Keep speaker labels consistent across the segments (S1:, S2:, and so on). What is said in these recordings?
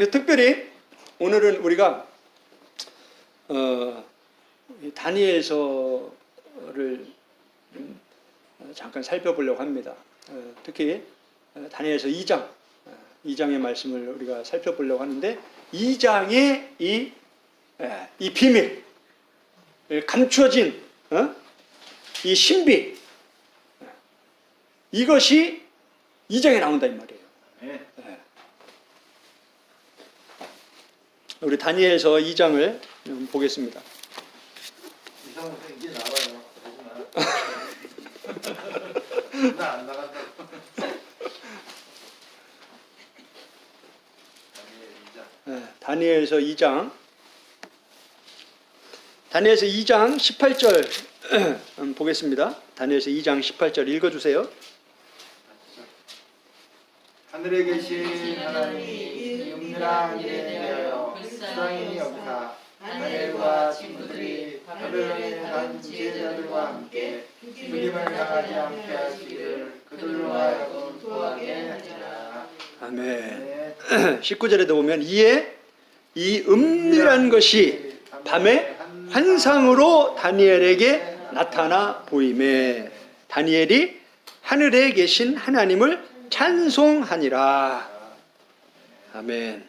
S1: 특별히 오늘은 우리가 다니엘서를 잠깐 살펴보려고 합니다. 특히 다니엘서 2장의 말씀을 우리가 살펴보려고 하는데 2장의 이 비밀, 감춰진 이 신비, 이것이 2장에 나온다 이 말이에요. 네. 우리 다니엘서 2장을 보겠습니다.
S2: 이상은 이게 나와요. 나 안 나간다.
S1: 다니엘서 2장. 다니엘서 2장 18절 보겠습니다. 다니엘서 2장 18절 읽어주세요.
S2: 하늘에 계신 하나님이 은밀한 일에 대하여 불쌍히 여기사 다니엘과 친구들이 바벨론에 간 지혜자들과 함께 죽임을 당하지 않게 하시기를 그들로 하여금 도하게 하리라.
S1: 아멘. 19절에도 보면 이에 이 은밀한 것이 밤에 환상으로 다니엘에게 나타나 보이매 다니엘이 하늘에 계신 하나님을 찬송하니라. 아멘.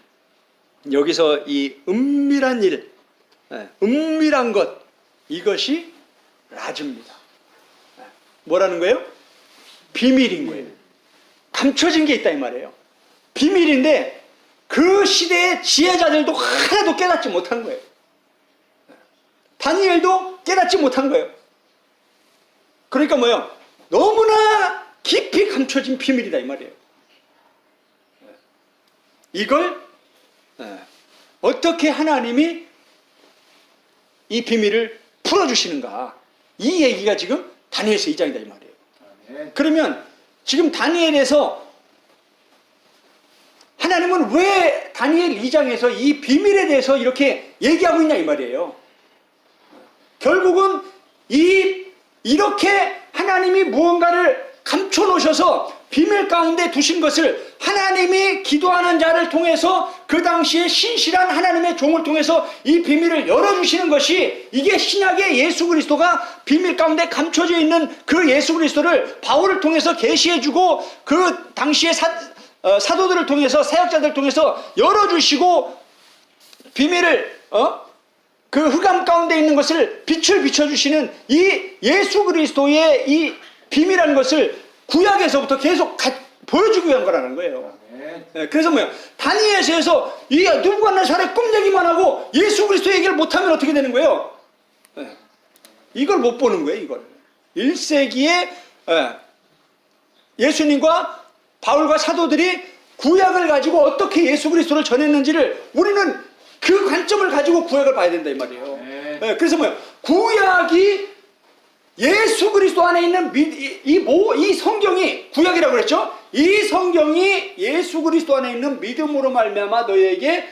S1: 여기서 이 은밀한 일, 은밀한 것, 이것이 라즈입니다. 뭐라는 거예요? 비밀인 거예요. 감춰진 게 있다 이 말이에요. 비밀인데 그 시대의 지혜자들도 하나도 깨닫지 못한 거예요. 다니엘도 깨닫지 못한 거예요. 그러니까 뭐예요? 너무나 깊이 감춰진 비밀이다 이 말이에요. 이걸 어떻게 하나님이 이 비밀을 풀어주시는가, 이 얘기가 지금 다니엘서 2장이다 이 말이에요. 그러면 지금 다니엘에서 하나님은 왜 다니엘 2장에서 이 비밀에 대해서 이렇게 얘기하고 있냐 이 말이에요. 결국은 이렇게 하나님이 무언가를 감춰 놓으셔서 비밀 가운데 두신 것을 하나님이 기도하는 자를 통해서 그 당시에 신실한 하나님의 종을 통해서 이 비밀을 열어주시는 것이, 이게 신약의 예수 그리스도가 비밀 가운데 감춰져 있는 그 예수 그리스도를 바울을 통해서 계시해주고 그 당시에 사도들을 통해서, 사역자들을 통해서 열어주시고 비밀을 그 흑암 가운데 있는 것을 빛을 비춰주시는 이 예수 그리스도의 이 비밀한 것을 구약에서부터 계속 보여주기 위한 거라는 거예요. 그래서 뭐예요? 다니엘서에서 이 느부갓네살의 꿈 얘기만 하고 예수 그리스도 얘기를 못하면 어떻게 되는 거예요? 이걸 못 보는 거예요. 이걸 1세기에 예수님과 바울과 사도들이 구약을 가지고 어떻게 예수 그리스도를 전했는지를 우리는 그 관점을 가지고 구약을 봐야 된다 이 말이에요. 그래서 뭐예요? 구약이 예수 그리스도 안에 있는 이 성경이, 구약이라고 그랬죠? 이 성경이 예수 그리스도 안에 있는 믿음으로 말미암아 너희에게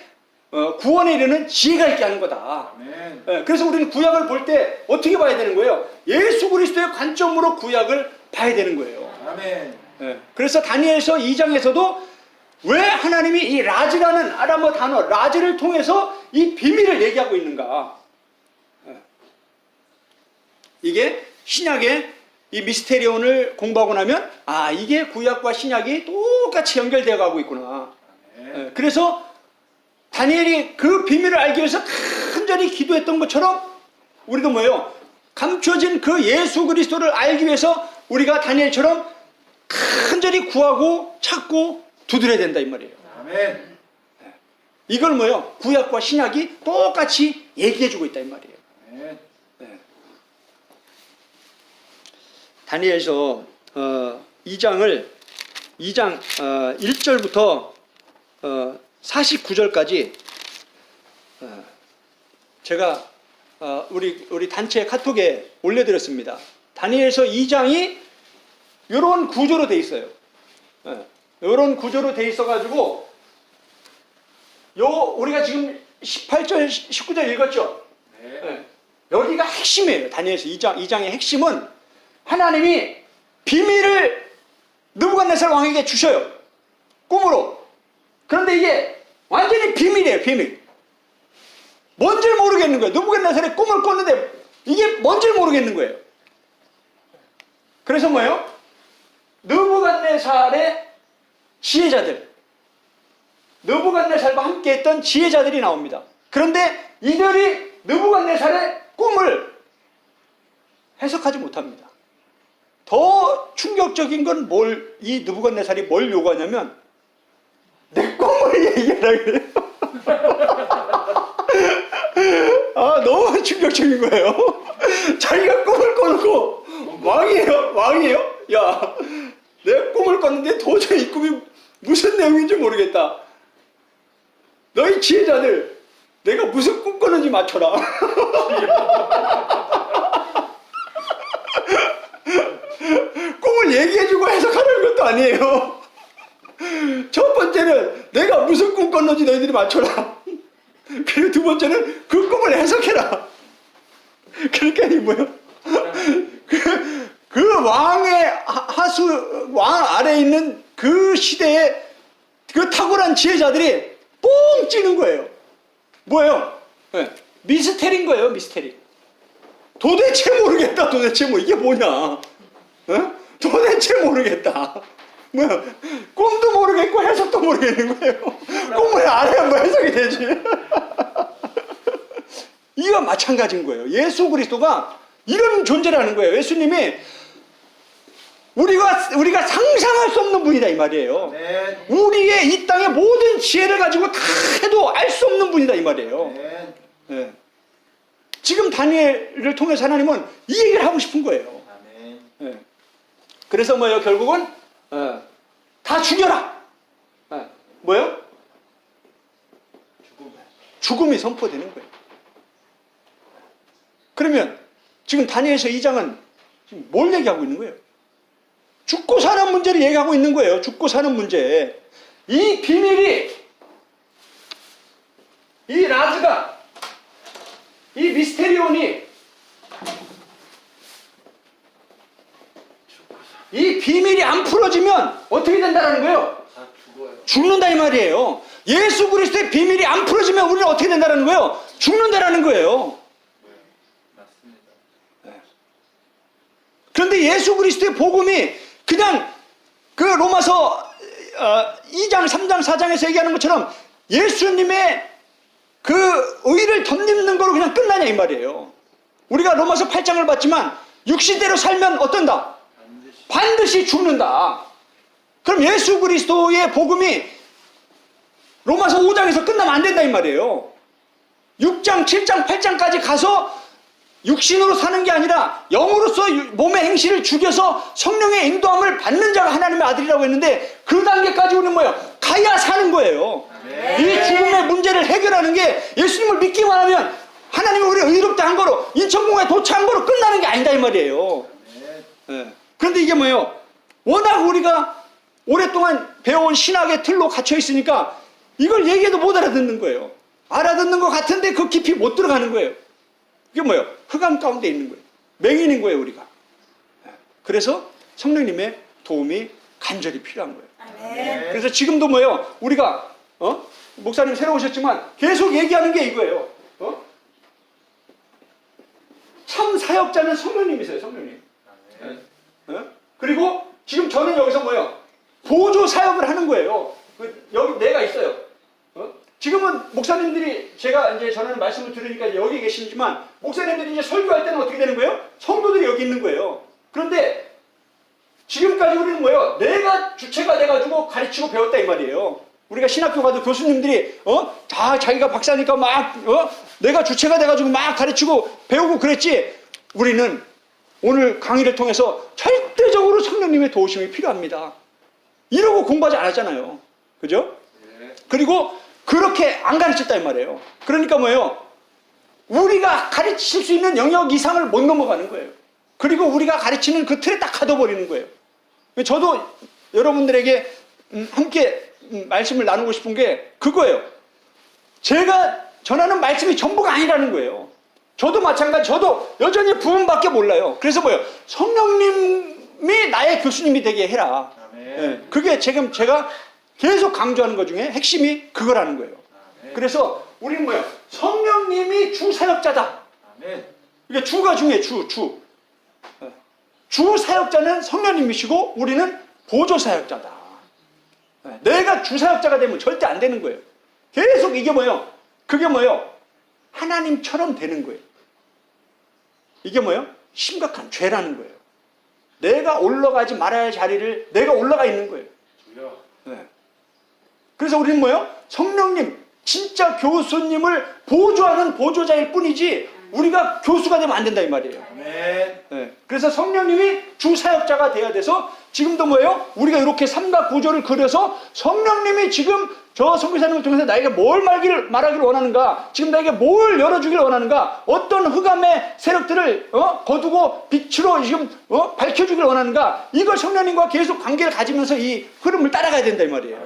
S1: 구원에 이르는 지혜가 있게 하는 거다. 그래서 우리는 구약을 볼 때 어떻게 봐야 되는 거예요? 예수 그리스도의 관점으로 구약을 봐야 되는 거예요. 그래서 다니엘서 2장에서도 왜 하나님이 이 라즈라는 아람어 단어 라즈를 통해서 이 비밀을 얘기하고 있는가? 이게 신약의 이 미스테리온을 공부하고 나면 이게 구약과 신약이 똑같이 연결되어 가고 있구나. 그래서 다니엘이 그 비밀을 알기 위해서 간절히 기도했던 것처럼 우리도 뭐예요? 감춰진 그 예수 그리스도를 알기 위해서 우리가 다니엘처럼 간절히 구하고 찾고 두드려야 된다 이 말이에요. 이걸 뭐예요? 구약과 신약이 똑같이 얘기해주고 있다 이 말이에요. 다니엘서 2장 1절부터 49절까지 제가 우리 단체 카톡에 올려드렸습니다. 다니엘서 2장이 이런 구조로 돼 있어요. 이런 구조로 돼 있어가지고 우리가 지금 18절, 19절 읽었죠? 여기가 핵심이에요. 다니엘서 2장의 핵심은 하나님이 비밀을 느부갓네살 왕에게 주셔요. 꿈으로. 그런데 이게 완전히 비밀이에요, 비밀. 뭔지 모르겠는 거예요. 느부갓네살이 꿈을 꿨는데 이게 뭔지 모르겠는 거예요. 그래서 뭐예요? 느부갓네살의 지혜자들, 느부갓네살과 함께 했던 지혜자들이 나옵니다. 그런데 이들이 느부갓네살의 꿈을 해석하지 못합니다. 더 충격적인 건 이 느부갓네살이 뭘 요구하냐면 내 꿈을 얘기하라 그래요. 아, 너무 충격적인 거예요. 자기가 꿈을 꿔놓고 왕이에요? 야, 내가 꿈을 꿨는데 도저히 이 꿈이 무슨 내용인지 모르겠다. 너희 지혜자들, 내가 무슨 꿈 꿨는지 맞춰라. 꿈을 얘기해주고 해석하라는 것도 아니에요. 첫 번째는 내가 무슨 꿈 꿨는지 너희들이 맞춰라. 그리고 두 번째는 그 꿈을 해석해라. 그러니까 이 뭐예요? 그 왕의 왕 아래에 있는 그 시대의 그 탁월한 지혜자들이 뻥 찌는 거예요. 뭐예요? 네. 미스테리인 거예요, 미스테리. 도대체 모르겠다, 도대체 뭐 이게 뭐냐? 어? 도대체 모르겠다. 뭐야? 꿈도 모르겠고 해석도 모르겠는 거예요. 꿈을 알아야 뭐 해석이 되지. 이와 마찬가지인 거예요. 예수 그리스도가 이런 존재라는 거예요. 예수님이 우리가 상상할 수 없는 분이다 이 말이에요.
S2: 네.
S1: 우리의 이 땅의 모든 지혜를 가지고 다 해도 알 수 없는 분이다 이 말이에요.
S2: 네.
S1: 네. 지금 다니엘을 통해서 하나님은 이 얘기를 하고 싶은 거예요.
S2: 아멘.
S1: 네. 그래서 뭐예요? 결국은 다 죽여라. 뭐예요? 죽음이 선포되는 거예요. 그러면 지금 다니엘서 2장은 지금 뭘 얘기하고 있는 거예요? 죽고 사는 문제를 얘기하고 있는 거예요. 죽고 사는 문제. 이 비밀이, 이 라즈가, 이 미스테리온이, 이 비밀이 안 풀어지면 어떻게 된다는 거예요?
S2: 다 죽어요.
S1: 죽는다 이 말이에요. 예수 그리스도의 비밀이 안 풀어지면 우리는 어떻게 된다는 거예요? 죽는다라는 거예요.
S2: 네. 맞습니다.
S1: 그런데 예수 그리스도의 복음이 그냥 그 로마서 2장, 3장, 4장에서 얘기하는 것처럼 예수님의 그 의를 덧입는 거로 그냥 끝나냐 이 말이에요. 우리가 로마서 8장을 봤지만 육신대로 살면 어떤다? 반드시 죽는다. 그럼 예수 그리스도의 복음이 로마서 5장에서 끝나면 안 된다 이 말이에요. 6장, 7장, 8장까지 가서 육신으로 사는 게 아니라 영으로서 몸의 행실을 죽여서 성령의 인도함을 받는 자가 하나님의 아들이라고 했는데 그 단계까지 우리는 뭐예요? 가야 사는 거예요. 이 죽음의 문제를 해결하는 게 예수님을 믿기만 하면 하나님이 우리를 의롭다 한 거로 인천공에 도착한 거로 끝나는 게 아니다 이 말이에요. 네. 그런데 이게 뭐예요? 워낙 우리가 오랫동안 배워온 신학의 틀로 갇혀 있으니까 이걸 얘기해도 못 알아듣는 거예요. 알아듣는 것 같은데 그 깊이 못 들어가는 거예요. 이게 뭐예요? 흑암 가운데 있는 거예요. 맹인인 거예요, 우리가. 그래서 성령님의 도움이 간절히 필요한 거예요.
S2: 네.
S1: 그래서 지금도 뭐예요? 우리가 목사님 새로 오셨지만 계속 얘기하는 게 이거예요. 참 사역자는 성령님이세요, 성령님. 그리고 지금 저는 여기서 뭐예요? 보조 사역을 하는 거예요. 여기 내가 있어요. 지금은 목사님들이 제가 이제 전하는 말씀을 들으니까 여기 계시지만 목사님들이 이제 설교할 때는 어떻게 되는 거예요? 성도들이 여기 있는 거예요. 그런데 지금까지 우리는 뭐예요? 내가 주체가 돼가지고 가르치고 배웠다 이 말이에요. 우리가 신학교 가도 교수님들이 다 자기가 박사니까 막 내가 주체가 돼가지고 막 가르치고 배우고 그랬지. 우리는 오늘 강의를 통해서 절대적으로 성령님의 도우심이 필요합니다. 이러고 공부하지 않았잖아요. 그죠?
S2: 네.
S1: 그리고 그렇게 안 가르쳤다 이 말이에요. 그러니까 뭐예요? 우리가 가르칠 수 있는 영역 이상을 못 넘어가는 거예요. 그리고 우리가 가르치는 그 틀에 딱 가둬버리는 거예요. 저도 여러분들에게 함께 말씀을 나누고 싶은 게 그거예요. 제가 전하는 말씀이 전부가 아니라는 거예요. 저도 마찬가지, 저도 여전히 부분밖에 몰라요. 그래서 뭐예요? 성령님이 나의 교수님이 되게 해라.
S2: 아멘.
S1: 예, 그게 지금 제가 계속 강조하는 것 중에 핵심이 그거라는 거예요. 그래서 우리는 뭐야? 성령님이 주 사역자다.
S2: 아멘.
S1: 이게 주가 중요해. 주 사역자는 성령님이시고 우리는 보조 사역자다. 내가 주 사역자가 되면 절대 안 되는 거예요. 계속 이게 뭐예요? 그게 뭐예요? 하나님처럼 되는 거예요. 이게 뭐예요? 심각한 죄라는 거예요. 내가 올라가지 말아야 할 자리를 내가 올라가 있는 거예요.
S2: 주여.
S1: 그래서 우리는 뭐예요? 성령님, 진짜 교수님을 보조하는 보조자일 뿐이지 우리가 교수가 되면 안 된다 이 말이에요.
S2: 아멘.
S1: 그래서 성령님이 주 사역자가 돼야 돼서 지금도 뭐예요? 우리가 이렇게 삼각 구조를 그려서 성령님이 지금 저 선교사님을 통해서 나에게 뭘 말하기를 원하는가, 지금 나에게 뭘 열어주기를 원하는가, 어떤 흑암의 세력들을 거두고 빛으로 지금 밝혀주기를 원하는가, 이걸 성령님과 계속 관계를 가지면서 이 흐름을 따라가야 된다 이 말이에요.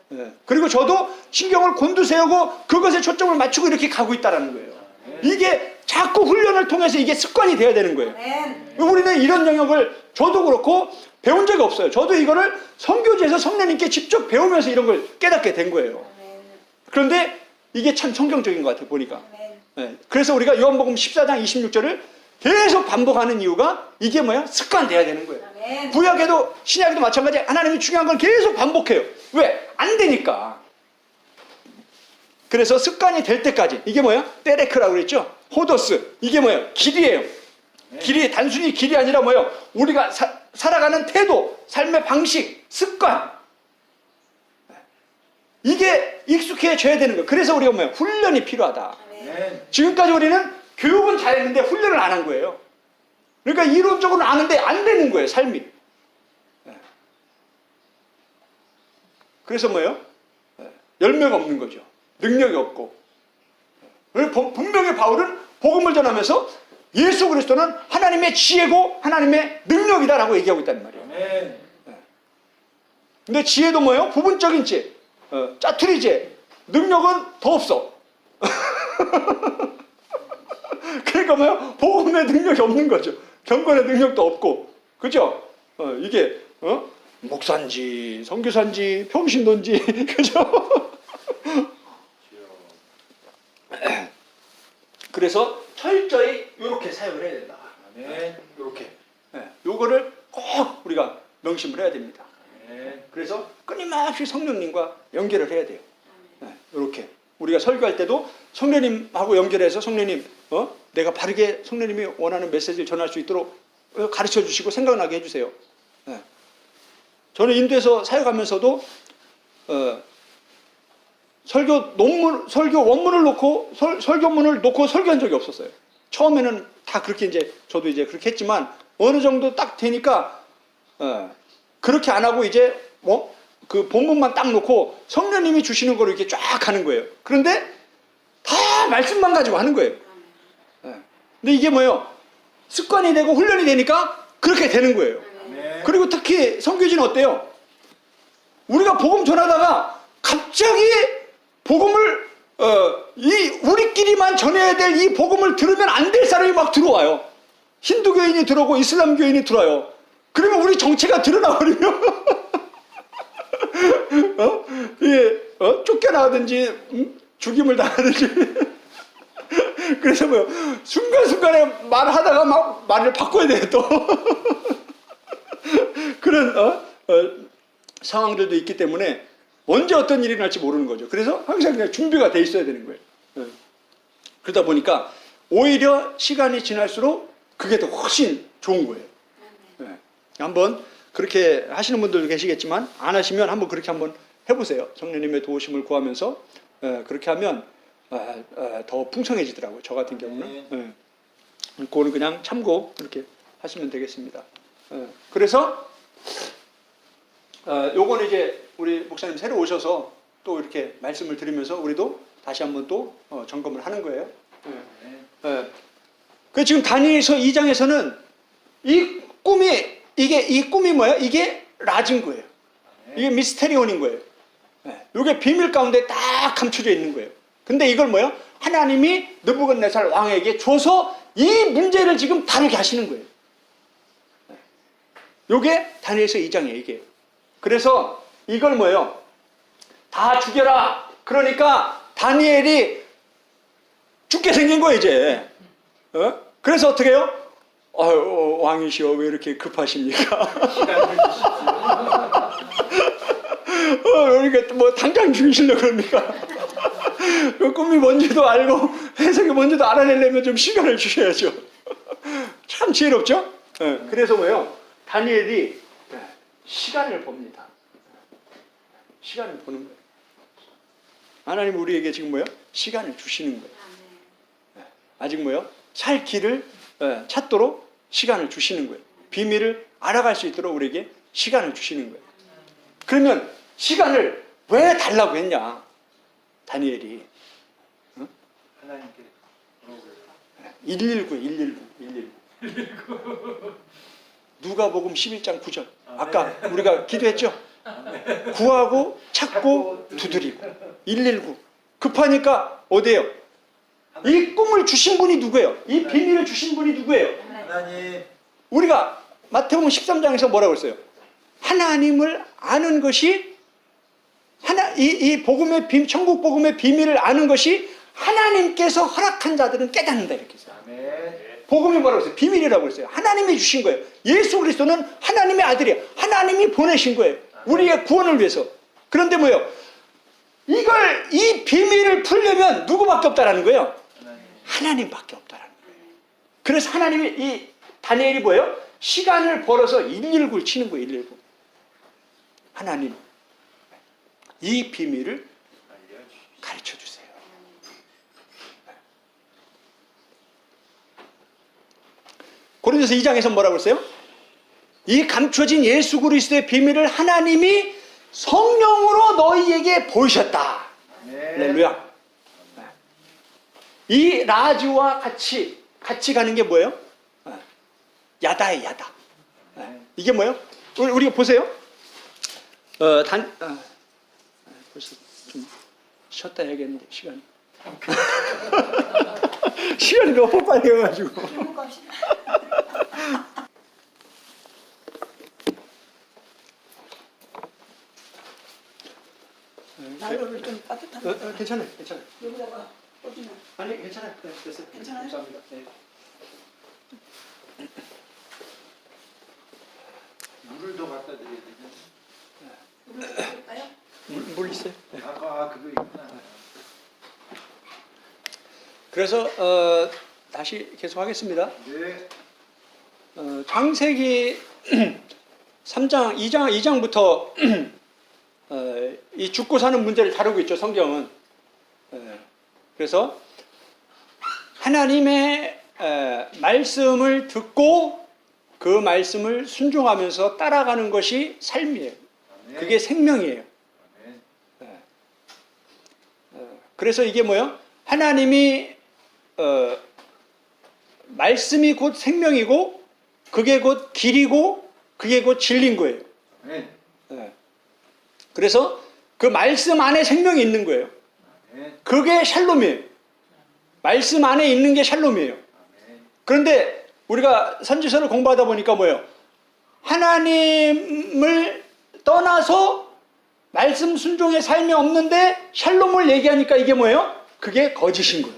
S2: 아멘.
S1: 그리고 저도 신경을 곤두세우고 그것에 초점을 맞추고 이렇게 가고 있다는 거예요. 이게 자꾸 훈련을 통해서 이게 습관이 돼야 되는 거예요. 우리는 이런 영역을 저도 그렇고 배운 적이 없어요. 저도 이거를 선교지에서 성령님께 직접 배우면서 이런 걸 깨닫게 된 거예요. 그런데 이게 참 성경적인 것 같아요, 보니까. 그래서 우리가 요한복음 14장 26절을 계속 반복하는 이유가 이게 뭐야? 습관돼야 되는 거예요. 구약에도 신약에도 마찬가지. 하나님이 중요한 건 계속 반복해요. 왜? 안 되니까. 그래서 습관이 될 때까지. 이게 뭐야? 때레크라고 그랬죠? 호도스. 이게 뭐예요? 길이에요. 길이 단순히 길이 아니라 뭐예요? 우리가 살아가는 태도, 삶의 방식, 습관. 이게 익숙해져야 되는 거예요. 그래서 우리가 뭐예요? 훈련이 필요하다. 지금까지 우리는 교육은 잘했는데 훈련을 안 한 거예요. 그러니까 이론적으로는 아는데 안 되는 거예요, 삶이. 그래서 뭐예요? 열매가 없는 거죠. 능력이 없고. 분명히 바울은 복음을 전하면서 예수 그리스도는 하나님의 지혜고 하나님의 능력이다라고 얘기하고 있단 말이에요. 근데 지혜도 뭐예요? 부분적인 지혜, 짜투리 지혜. 능력은 더 없어. 그러니까 뭐예요? 복음의 능력이 없는 거죠. 경건의 능력도 없고, 그죠? 이게 목사인지 선교사인지 평신도인지 그죠? 그래서 철저히 이렇게 사용을 해야 된다. 이렇게. 요거를 꼭 우리가 명심을 해야 됩니다. 그래서 끊임없이 성령님과 연결을 해야 돼요. 이렇게. 우리가 설교할 때도 성령님하고 연결해서 성령님, 내가 바르게 성령님이 원하는 메시지를 전할 수 있도록 가르쳐 주시고 생각나게 해주세요. 저는 인도에서 사역하면서도 설교 원문을 놓고 설교문을 놓고 설교한 적이 없었어요. 처음에는 다 그렇게 이제 저도 이제 그렇게 했지만 어느 정도 딱 되니까 그렇게 안 하고 이제 그 본문만 딱 놓고 성령님이 주시는 거로 이렇게 쫙 하는 거예요. 그런데 다 말씀만 가지고 하는 거예요. 근데 이게 뭐예요? 습관이 되고 훈련이 되니까 그렇게 되는 거예요. 그리고 특히 선교지는 어때요? 우리가 복음 전하다가 갑자기 복음을 우리끼리만 전해야 될 이 복음을 들으면 안 될 사람이 막 들어와요. 힌두교인이 들어오고 이슬람교인이 들어와요. 그러면 우리 정체가 드러나버리면 쫓겨나든지 죽임을 당하든지 그래서 뭐요? 순간순간에 말하다가 막 말을 바꿔야 돼요 또. 그런 상황들도 있기 때문에 언제 어떤 일이 날지 모르는 거죠. 그래서 항상 그냥 준비가 돼 있어야 되는 거예요. 그러다 보니까 오히려 시간이 지날수록 그게 더 훨씬 좋은 거예요. 한번 그렇게 하시는 분들도 계시겠지만 안 하시면 한번 그렇게 한번 해보세요. 성령님의 도우심을 구하면서 그렇게 하면 더 풍성해지더라고요. 저 같은 경우는. 그거는 그냥 참고 그렇게 하시면 되겠습니다. 그래서 요거는 이제 우리 목사님 새로 오셔서 또 이렇게 말씀을 드리면서 우리도 다시 한번 또 점검을 하는 거예요. 그 지금 다니엘서 2장에서는 이 꿈이 뭐예요? 이게 라진 거예요. 이게 미스테리온인 거예요. 이게 비밀 가운데 딱 감춰져 있는 거예요. 근데 이걸 뭐예요? 하나님이 느부갓네살 왕에게 줘서 이 문제를 지금 다루게 하시는 거예요. 이게 다니엘서 2장이에요. 이게. 그래서 이걸 뭐예요? 다 죽여라. 그러니까 다니엘이 죽게 생긴 거예요, 이제. 그래서 어떻게 해요? 왕이시여, 왜 이렇게 급하십니까? 그러니까 뭐 당장 죽이시려고 그럽니까? 그 꿈이 뭔지도 알고 해석이 뭔지도 알아내려면 좀 시간을 주셔야죠. 참 지혜롭죠? 그래서 뭐예요? 다니엘이 시간을 봅니다. 시간을 보는 거예요. 하나님 우리에게 지금 뭐예요? 시간을 주시는 거예요. 아직 뭐예요? 살 길을 찾도록 시간을 주시는 거예요. 비밀을 알아갈 수 있도록 우리에게 시간을 주시는 거예요. 그러면 시간을 왜 달라고 했냐? 다니엘이
S2: 하나님께
S1: 119. 누가복음 11장 9절. 아까 우리가 기도했죠? 구하고 찾고 두드리고. 119. 급하니까 어디에요? 이 꿈을 주신 분이 누구예요? 이 비밀을 주신 분이 누구예요?
S2: 하나님.
S1: 우리가 마태복음 13장에서 뭐라고 했어요? 하나님을 아는 것이 이 복음의 천국 복음의 비밀을 아는 것이 하나님께서 허락한 자들은 깨닫는다 이렇게 했어요.
S2: 아멘.
S1: 복음이 뭐라고 했어요? 비밀이라고 했어요. 하나님이 주신 거예요. 예수 그리스도는 하나님의 아들이에요. 하나님이 보내신 거예요. 우리의 구원을 위해서. 그런데 뭐예요? 이 비밀을 풀려면 누구밖에 없다라는 거예요? 하나님밖에 없다라는 거예요. 그래서 하나님이 이 다니엘이 뭐예요? 시간을 벌어서 119를 치는 거예요. 119. 하나님, 이 비밀을 가르쳐 주세요. 고린도서 2장에서 뭐라고 했어요? 이 감춰진 예수 그리스도의 비밀을 하나님이 성령으로 너희에게 보이셨다. 할렐루야. 이 라지와 같이 가는 게 뭐예요? 야다예요, 야다. 이게 뭐예요? 우리가 보세요. 벌써 좀 쉬었다 해야겠는데, 시간이. 시간이 너무 빨리 가가지고.
S3: 난로를 좀 따뜻한
S1: 괜찮아요.
S3: 여기다가 꽂으면
S1: 아니, 괜찮아요. 네, 됐어요.
S3: 괜찮아요?
S1: 감사합니다. 네.
S2: 물을 더 갖다 드려야 되겠네.
S3: 물을 끓일까요?
S1: 물 있어요? 네.
S2: 아까 그거 있구나.
S1: 그래서 다시 계속하겠습니다.
S2: 네.
S1: 창세기 3장, 2장부터 이 죽고 사는 문제를 다루고 있죠, 성경은. 그래서 하나님의 말씀을 듣고 그 말씀을 순종하면서 따라가는 것이 삶이에요. 그게 생명이에요. 그래서 이게 뭐예요? 하나님이 말씀이 곧 생명이고 그게 곧 길이고 그게 곧 진리인 거예요.
S2: 아멘.
S1: 그래서 그 말씀 안에 생명이 있는 거예요.
S2: 아멘.
S1: 그게 샬롬이에요. 말씀 안에 있는 게 샬롬이에요.
S2: 아멘.
S1: 그런데 우리가 선지서를 공부하다 보니까 뭐예요? 하나님을 떠나서 말씀 순종의 삶이 없는데 샬롬을 얘기하니까 이게 뭐예요? 그게 거짓인 거예요.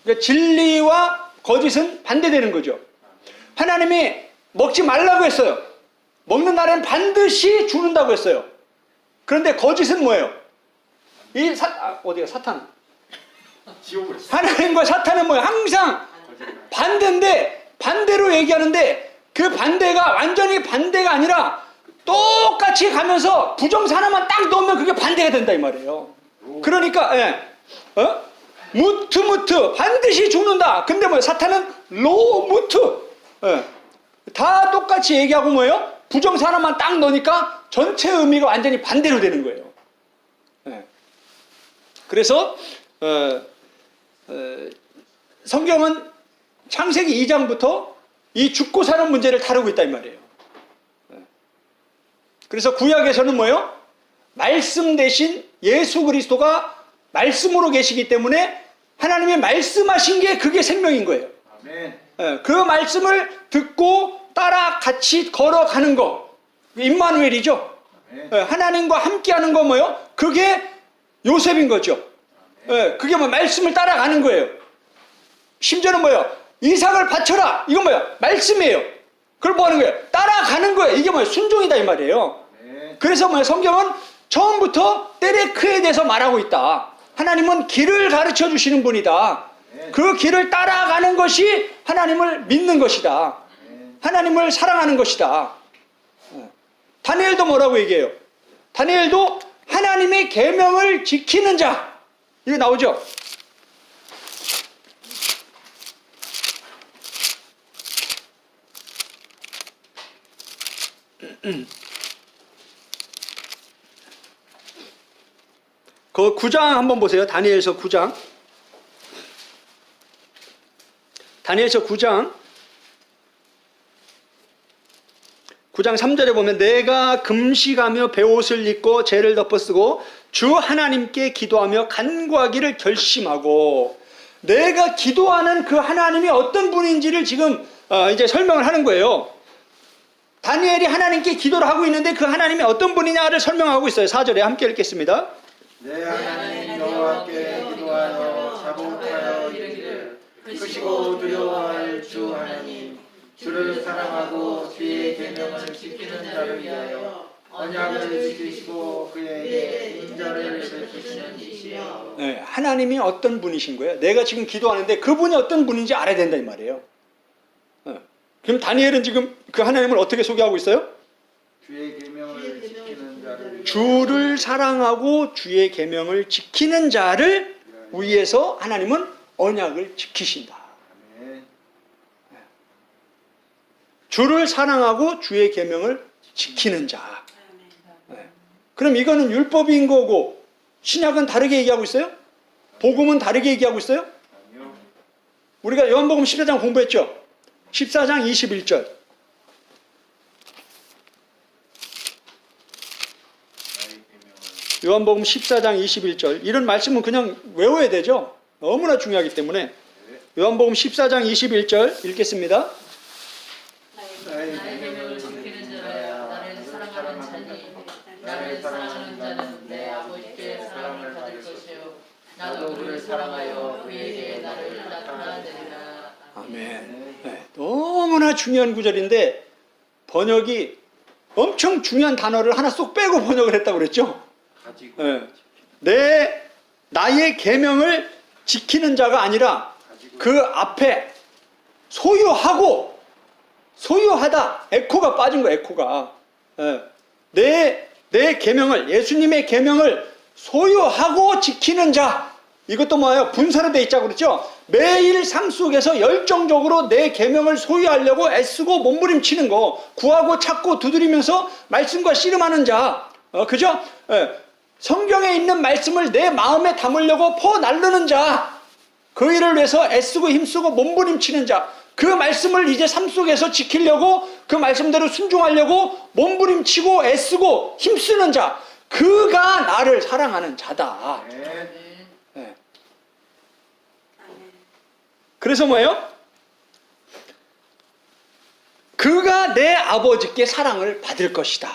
S1: 그러니까 진리와 거짓은 반대되는 거죠. 하나님이 먹지 말라고 했어요. 먹는 날엔 반드시 죽는다고 했어요. 그런데 거짓은 뭐예요? 어디가 사탄?
S2: 지옥을
S1: 하나님과 사탄은 뭐예요? 항상 반대인데 반대로 얘기하는데 그 반대가 완전히 반대가 아니라 똑같이 가면서 부정사 하나만 딱 넣으면 그게 반대가 된다 이 말이에요. 그러니까 무트 반드시 죽는다. 근데 뭐예요? 사탄은 무트 다 똑같이 얘기하고 뭐예요? 부정사 하나만 딱 넣으니까 전체 의미가 완전히 반대로 되는 거예요. 그래서 성경은 창세기 2장부터 이 죽고 사는 문제를 다루고 있다 이 말이에요. 그래서 구약에서는 뭐예요? 말씀 대신 예수 그리스도가 말씀으로 계시기 때문에 하나님이 말씀하신 게 그게 생명인 거예요.
S2: 아멘.
S1: 그 말씀을 듣고 따라 같이 걸어가는 거 임마누엘이죠.
S2: 아멘.
S1: 하나님과 함께하는 거 뭐예요? 그게 요셉인 거죠. 예, 그게 뭐 말씀을 따라가는 거예요. 심지어는 뭐예요? 이삭을 바쳐라. 이건 뭐예요? 말씀이에요. 그걸 뭐 하는 거예요? 따라가는 거예요. 이게 뭐예요? 순종이다 이 말이에요. 그래서 뭐예요? 성경은 처음부터 때레크에 대해서 말하고 있다. 하나님은 길을 가르쳐 주시는 분이다. 그 길을 따라가는 것이 하나님을 믿는 것이다. 하나님을 사랑하는 것이다. 다니엘도 뭐라고 얘기해요? 다니엘도 하나님의 계명을 지키는 자. 이거 나오죠? 그 9장 한번 보세요. 다니엘서 9장. 다니엘서 9장 3절에 보면 내가 금식하며 베옷을 입고 죄를 덮어쓰고 주 하나님께 기도하며 간구하기를 결심하고, 내가 기도하는 그 하나님이 어떤 분인지를 지금 이제 설명을 하는 거예요. 다니엘이 하나님께 기도를 하고 있는데 그 하나님이 어떤 분이냐를 설명하고 있어요. 4절에 함께 읽겠습니다.
S2: 내 하나님 여호와께 기도하여 자복하여 이르기를 크시고 두려워할 주 하나님, 주를 사랑하고 주의 계명을 지키는 자를 위하여 언약을 지키시고 그에게 인자를 베푸시는 이시여.
S1: 네, 하나님이 어떤 분이신 거예요? 내가 지금 기도하는데 그분이 어떤 분인지 알아야 된다 이 말이에요. 그럼 다니엘은 지금 그 하나님을 어떻게 소개하고 있어요?
S2: 주의 계명을 지키는 자를 위하여
S1: 주를 사랑하고 주의 계명을 지키는 자를 위해서 하나님은 언약을 지키신다.
S2: 아멘.
S1: 주를 사랑하고 주의 계명을 지키는 자. 네. 그럼 이거는 율법인 거고 신약은 다르게 얘기하고 있어요? 복음은 다르게 얘기하고 있어요?
S2: 아니요.
S1: 우리가 요한복음 14장 공부했죠? 14장 21절. 요한복음 14장 21절. 이런 말씀은 그냥 외워야 되죠? 너무나 중요하기 때문에. 요한복음 14장 21절 읽겠습니다.
S2: 나의
S4: 나의 계명을 지키는 자라야 나를 사랑하는 자니 나를 사랑하는 자는 내 아버지께 사랑을 받을 것이요 나도 그를 사랑하여 그에게 나를 나타내리라.
S1: 아멘. 네, 너무나 중요한 구절인데 번역이 엄청 중요한 단어를 하나 쏙 빼고 번역을 했다고 그랬죠?
S2: 가지고
S1: 네. 나의 계명을 지키는 자가 아니라 그 앞에 소유하고 소유하다, 에코가 빠진 거야. 에코가. 내 계명을, 예수님의 계명을 소유하고 지키는 자. 이것도 뭐예요? 분사로 돼 있자고 그랬죠? 매일 삶 속에서 열정적으로 내 계명을 소유하려고 애쓰고 몸부림치는 거, 구하고 찾고 두드리면서 말씀과 씨름하는 자. 그죠? 성경에 있는 말씀을 내 마음에 담으려고 퍼나르는 자. 그 일을 위해서 애쓰고 힘쓰고 몸부림치는 자. 그 말씀을 이제 삶 속에서 지키려고, 그 말씀대로 순종하려고 몸부림치고 애쓰고 힘쓰는 자. 그가 나를 사랑하는 자다. 네. 그래서 뭐예요? 그가 내 아버지께 사랑을 받을 것이다.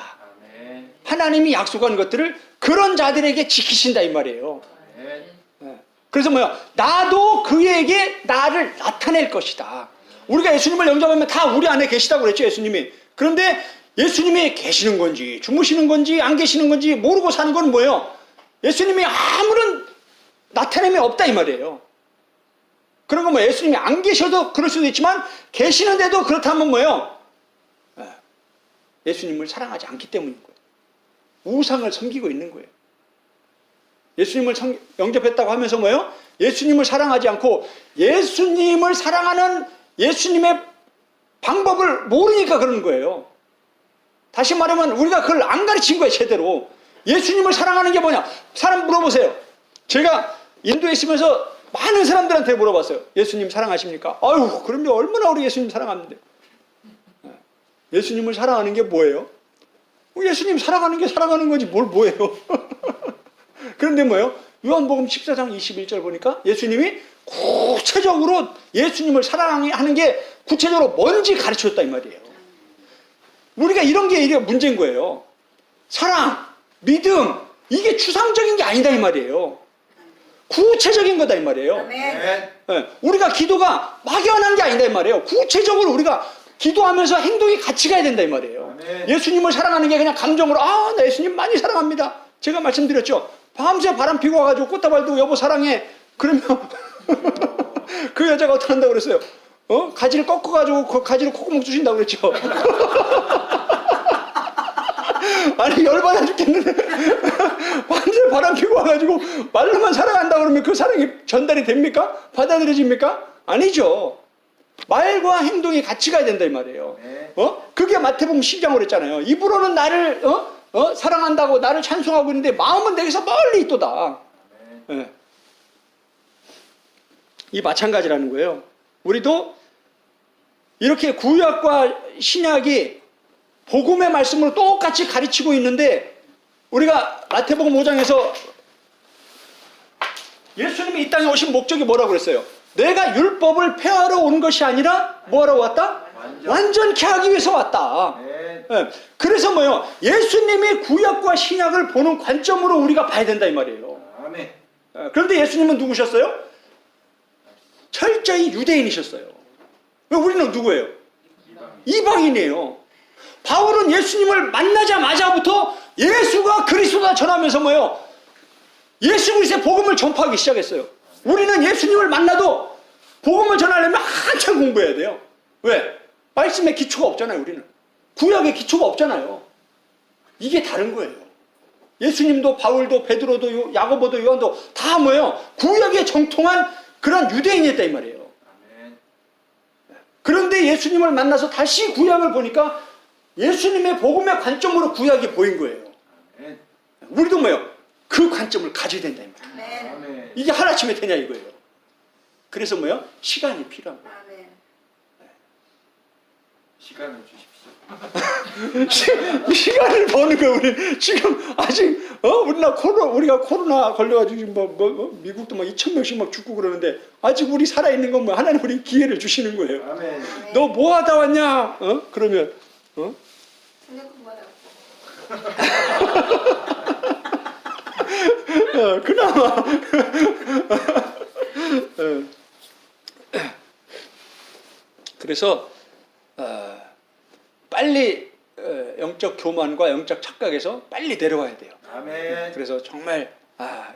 S2: 아멘.
S1: 하나님이 약속한 것들을 그런 자들에게 지키신다 이 말이에요.
S2: 아멘.
S1: 그래서 뭐야? 나도 그에게 나를 나타낼 것이다. 우리가 예수님을 영접하면 다 우리 안에 계시다고 그랬죠, 예수님이. 그런데 예수님이 계시는 건지 주무시는 건지 안 계시는 건지 모르고 사는 건 뭐예요? 예수님이 아무런 나타냄이 없다 이 말이에요. 그런 건 뭐 예수님이 안 계셔도 그럴 수도 있지만 계시는데도 그렇다면 뭐예요? 예수님을 사랑하지 않기 때문인 거예요. 우상을 섬기고 있는 거예요. 예수님을 영접했다고 하면서 뭐예요? 예수님을 사랑하지 않고 예수님을 사랑하는 예수님의 방법을 모르니까 그러는 거예요. 다시 말하면 우리가 그걸 안 가르친 거예요, 제대로. 예수님을 사랑하는 게 뭐냐? 사람 물어보세요. 제가 인도에 있으면서 많은 사람들한테 물어봤어요. 예수님 사랑하십니까? 아유, 그럼요. 얼마나 우리 예수님 사랑하는데. 예수님을 사랑하는 게 뭐예요? 예수님 사랑하는 게 사랑하는 거지 뭐예요? 그런데 뭐예요? 요한복음 14장 21절 보니까 예수님이 구체적으로 예수님을 사랑하는 게 구체적으로 뭔지 가르쳤다 이 말이에요. 우리가 이런 게 이게 문제인 거예요. 사랑, 믿음, 이게 추상적인 게 아니다 이 말이에요. 구체적으로 구체적인 거다 이 말이에요.
S3: 아멘.
S1: 예, 우리가 기도가 막연한 게 아니다 이 말이에요. 구체적으로 우리가 기도하면서 행동이 같이 가야 된다 이 말이에요.
S2: 아멘.
S1: 예수님을 사랑하는 게 그냥 감정으로 아, 나 예수님 많이 사랑합니다. 제가 말씀드렸죠. 밤새 바람 피고 와가지고 꽃다발 두고 여보 사랑해. 그러면 그 여자가 어떻게 한다고 그랬어요? 가지를 꺾어가지고 그 가지를 콧구멍 쑤신다고 그랬죠. 아니 열받아 죽겠는데 밤새 바람 피고 와가지고 말로만 사랑한다 그러면 그 사랑이 전달이 됩니까? 받아들여집니까? 아니죠. 말과 행동이 같이 가야 된다 이 말이에요.
S2: 네.
S1: 그게 마태복음 10장으로 했잖아요. 입으로는 나를 사랑한다고 나를 찬송하고 있는데 마음은 내게서 멀리 있도다. 예. 이 마찬가지라는 거예요. 우리도 이렇게 구약과 신약이 복음의 말씀으로 똑같이 가르치고 있는데 우리가 마태복음 5장에서 예수님이 이 땅에 오신 목적이 뭐라고 그랬어요? 내가 율법을 폐하러 온 것이 아니라 뭐하러 왔다? 완전케 하기 위해서 왔다.
S2: 네.
S1: 예. 그래서 뭐요? 예수님이 구약과 신약을 보는 관점으로 우리가 봐야 된다 이 말이에요.
S2: 아멘.
S1: 예. 그런데 예수님은 누구셨어요? 철저히 유대인이셨어요. 왜 우리는 누구예요? 이방인이에요. 바울은 예수님을 만나자마자부터 예수가 그리스도다 전하면서 뭐요? 예수 그리스도의 복음을 전파하기 시작했어요. 우리는 예수님을 만나도 복음을 전하려면 한참 공부해야 돼요. 왜? 말씀의 기초가 없잖아요. 우리는 구약의 기초가 없잖아요. 이게 다른 거예요. 예수님도 바울도 베드로도 야고보도 요한도 다 뭐예요? 구약에 정통한 그런 유대인이었다 이 말이에요.
S2: 아멘.
S1: 그런데 예수님을 만나서 다시 구약을 보니까 예수님의 복음의 관점으로 구약이 보인 거예요.
S2: 아멘.
S1: 우리도 뭐예요? 그 관점을 가져야 된다 이 말이에요.
S3: 아멘.
S2: 아멘.
S1: 이게 하루아침에 되냐 이거예요. 그래서 뭐예요? 시간이 필요한 거예요.
S3: 아멘.
S2: 시간을 주십시오.
S1: 시간을 버는 거예요. 우리 지금 아직 우리가 코로나 걸려가지고 지금 미국도 막 2,000명씩 막 죽고 그러는데 아직 우리 살아 있는 건 뭐 하나님 우리 기회를 주시는 거예요.
S2: 아멘.
S1: 너 뭐 하다 왔냐? 그러면
S3: 성경 공부하다
S1: 그나마 그래서 빨리 영적 교만과 영적 착각에서 빨리 내려와야 돼요.
S2: 아멘.
S1: 그래서 정말